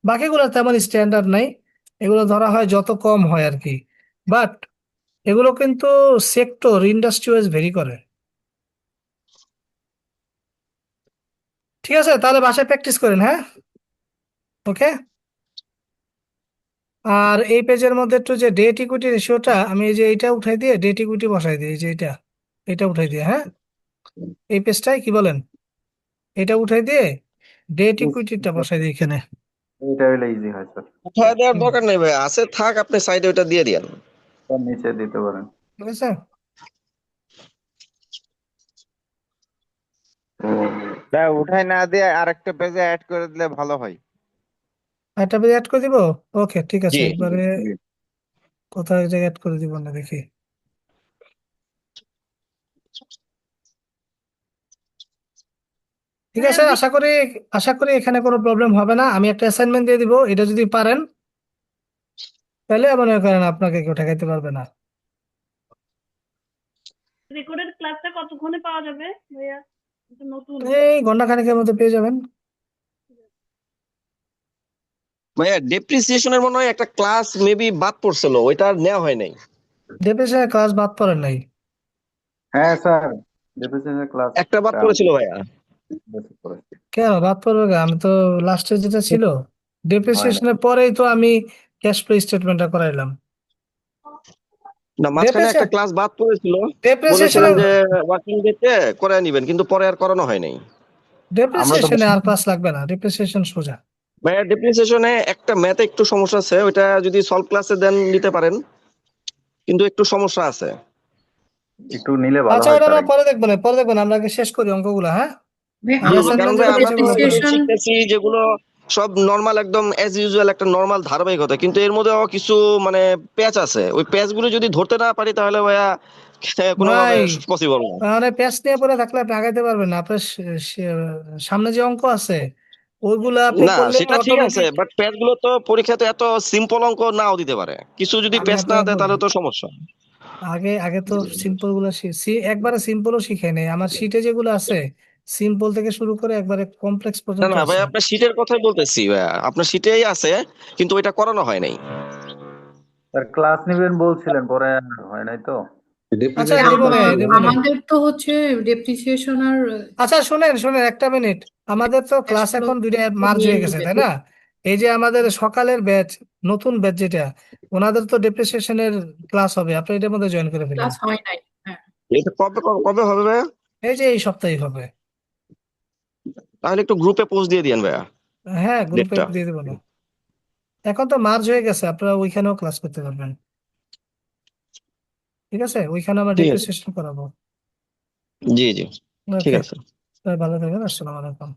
বাকিগুলো তেমন স্ট্যান্ডার্ড নাই, এগুলো ধরা হয় যত কম হয় আর কি। বাট এগুলো কিন্তু সেক্টর, ইন্ডাস্ট্রি ওয়াইজ ভেরি করে। ঠিক আছে, তাহলে বাসায় প্র্যাকটিস করেন। হ্যাঁ, ওকে। আর এই পেজের মধ্যে একটু যে ডেট ইকুইটি রেশিওটা, আমি এই যে এটা উঠাই দিয়ে ডেট ইকুইটি বসাই দিই, এই যে এটা উঠাই দিয়ে, হ্যাঁ, এই পেজটাই কি বলেন, এটা উঠাই দিয়ে ডেট ইকুইটিটা বসাই দিই এখানে। এটা হলে ইজি হয় স্যার, উঠায় দেওয়ার দরকার নেই ভাই, আছে থাক, আপনি সাইডে ওটা দিয়ে দিয়েন। নিচে দিতে পারেন। ঠিক আছে, উঠাই না দিয়ে আরেকটা পেজে অ্যাড করে দিলে ভালো হয়। একটা পেজ অ্যাড করে দিব। ওকে, ঠিক আছে, জি একবারে জি। কোথায় এক জায়গায় অ্যাড করে দিব না, দেখি। ঠিক আছে, আশা করি এখানে কোনো প্রবলেম হবে না। আমি একটা অ্যাসাইনমেন্ট দিয়ে দিব, এটা যদি পারেন তাহলে মনে করেন আপনাকে কেউ ঠেকাইতে পারবে না। রেকর্ডেড ক্লাসটা কতক্ষণে পাওয়া যাবে ভাইয়া? এটা নতুন। এই ঘন্টাখানেকের মধ্যে পেয়ে যাবেন। ভাইয়া, ডেপ্রিসিয়েশনের মনে হয় একটা ক্লাস মেবি বাদ পড়ছিল, ওইটা আর নেওয়া হয় নাই। ডেপ্রিসিয়েশনের ক্লাস বাদ পড়েন নাই? হ্যাঁ স্যার, ডেপ্রিসিয়েশনের ক্লাস একটা বাদ পড়েছিল ভাইয়া। করেছি। কেন বাদ পড়বে কেন? আমি তো লাস্টে যেটা ছিল হয় ডেপ্রিসিয়েশনের পরেই তো আমি ক্যাশ ফ্লো স্টেটমেন্টটা করাইলাম। না, মাঝখানে একটা ক্লাস বাদ পড়েছিল, বলেছিলেন ডেপ্রিসিয়েশনের যে ওয়ার্কিং ডেতে করে নিবেন, কিন্তু পরে আর করানো হয় নাই। ডেপ্রিসিয়েশনে আর ক্লাস লাগবে না, ডেপ্রিসিয়েশন সোজা। ভাইয়া, ডেপ্রিসিয়েশনে একটা ম্যাথে একটু সমস্যা আছে, ওইটা যদি সলভ ক্লাসে দেন নিতে পারেন, কিন্তু একটু সমস্যা আছে। একটু নিলে ভালো আচ্ছা, হয় ওটা স্যার। আমরা পরে দেখবেন, আমরা আগে শেষ করি অঙ্কগুলো। হ্যাঁ, ভাই আমরা জি, কারণ assignment ভাই যেগুলো আমরা দিয়েছি তো ওগুলো করি। ডেপ্রিসিয়েশন শিখতেছি যেগুলো সব নর্মাল, একদম অ্যাজ ইউজুয়াল একটা নর্মাল ধারাবাহিকতা, কিন্তু এর মধ্যেও কিছু মানে প্যাচ আছে, ওই প্যাচ গুলো যদি ধরতে না পারি তাহলে ভাইয়া কোনোভাবে ভাই, পসিবল না। মানে প্যাচ নিয়ে পরে থাকলে আপনি আগাইতে পারবেন না। আপনার সামনে যে অঙ্ক আছে ওইগুলো আপনি না, করলে সেটা ঠিক আছে, অটোমেটিক। বাট প্যাচ গুলো তো পরীক্ষাতে এত সিম্পল অঙ্ক নাও দিতে পারে, কিছু যদি আমি প্যাচ না আপনাকে দেয় বলি, তাহলে তো সমস্যা। আগে আগে তো সিম্পল গুলো একবারে সিম্পলও শিখে নেই। আমার শিটে যেগুলো আছে সিম্পল থেকে শুরু করে একবারে কমপ্লেক্স না পর্যন্ত না ভাই, আছে। আপনার শীটের কথাই বলতেছি ভাইয়া, আপনার শীটেই আছে, কিন্তু ওইটা করানো হয় নাই। স্যার ক্লাস নিবেন বলছিলেন, পরে আর হয় নাই তো। আচ্ছা, ভাই, দিব না, দিব না। আমাদের তো হচ্ছে ডেপ্রিসিয়েশন আর আচ্ছা, শুনেন শুনেন, একটা মিনিট। আমাদের তো ক্যাশ ক্লাস ফ্লো এখন দুইটা মার্জ নিয়ে হয়ে গেছে, নেবেন। তাই না? এই যে আমাদের সকালের ব্যাচ, নতুন ব্যাচ যেটা, ওনাদের তো ডেপ্রিসিয়েশনের ক্লাস হবে, আপনি এটার মধ্যে জয়েন করে ফেলেন। ক্লাস হয় নাই। হ্যাঁ, এটা কবে কবে হবে ভাইয়া? এই যে এই সপ্তাহে হবে। তাহলে একটু গ্রুপে পোস্ট দিয়ে দিয়েন ভাইয়া হ্যাঁ, গ্রুপে ডেটটা। দিয়ে দেবো না। এখন তো মার্জ হয়ে গেছে, আপনারা ওইখানেও ক্লাস করতে পারবেন। ঠিক আছে, ওইখানে আমরা ঠিক আছে, ডেপ্রিসিয়েশন করাবো। জি জি, ঠিক ওকে, আছে। ভালো থাকবেন। আসসালামু আলাইকুম।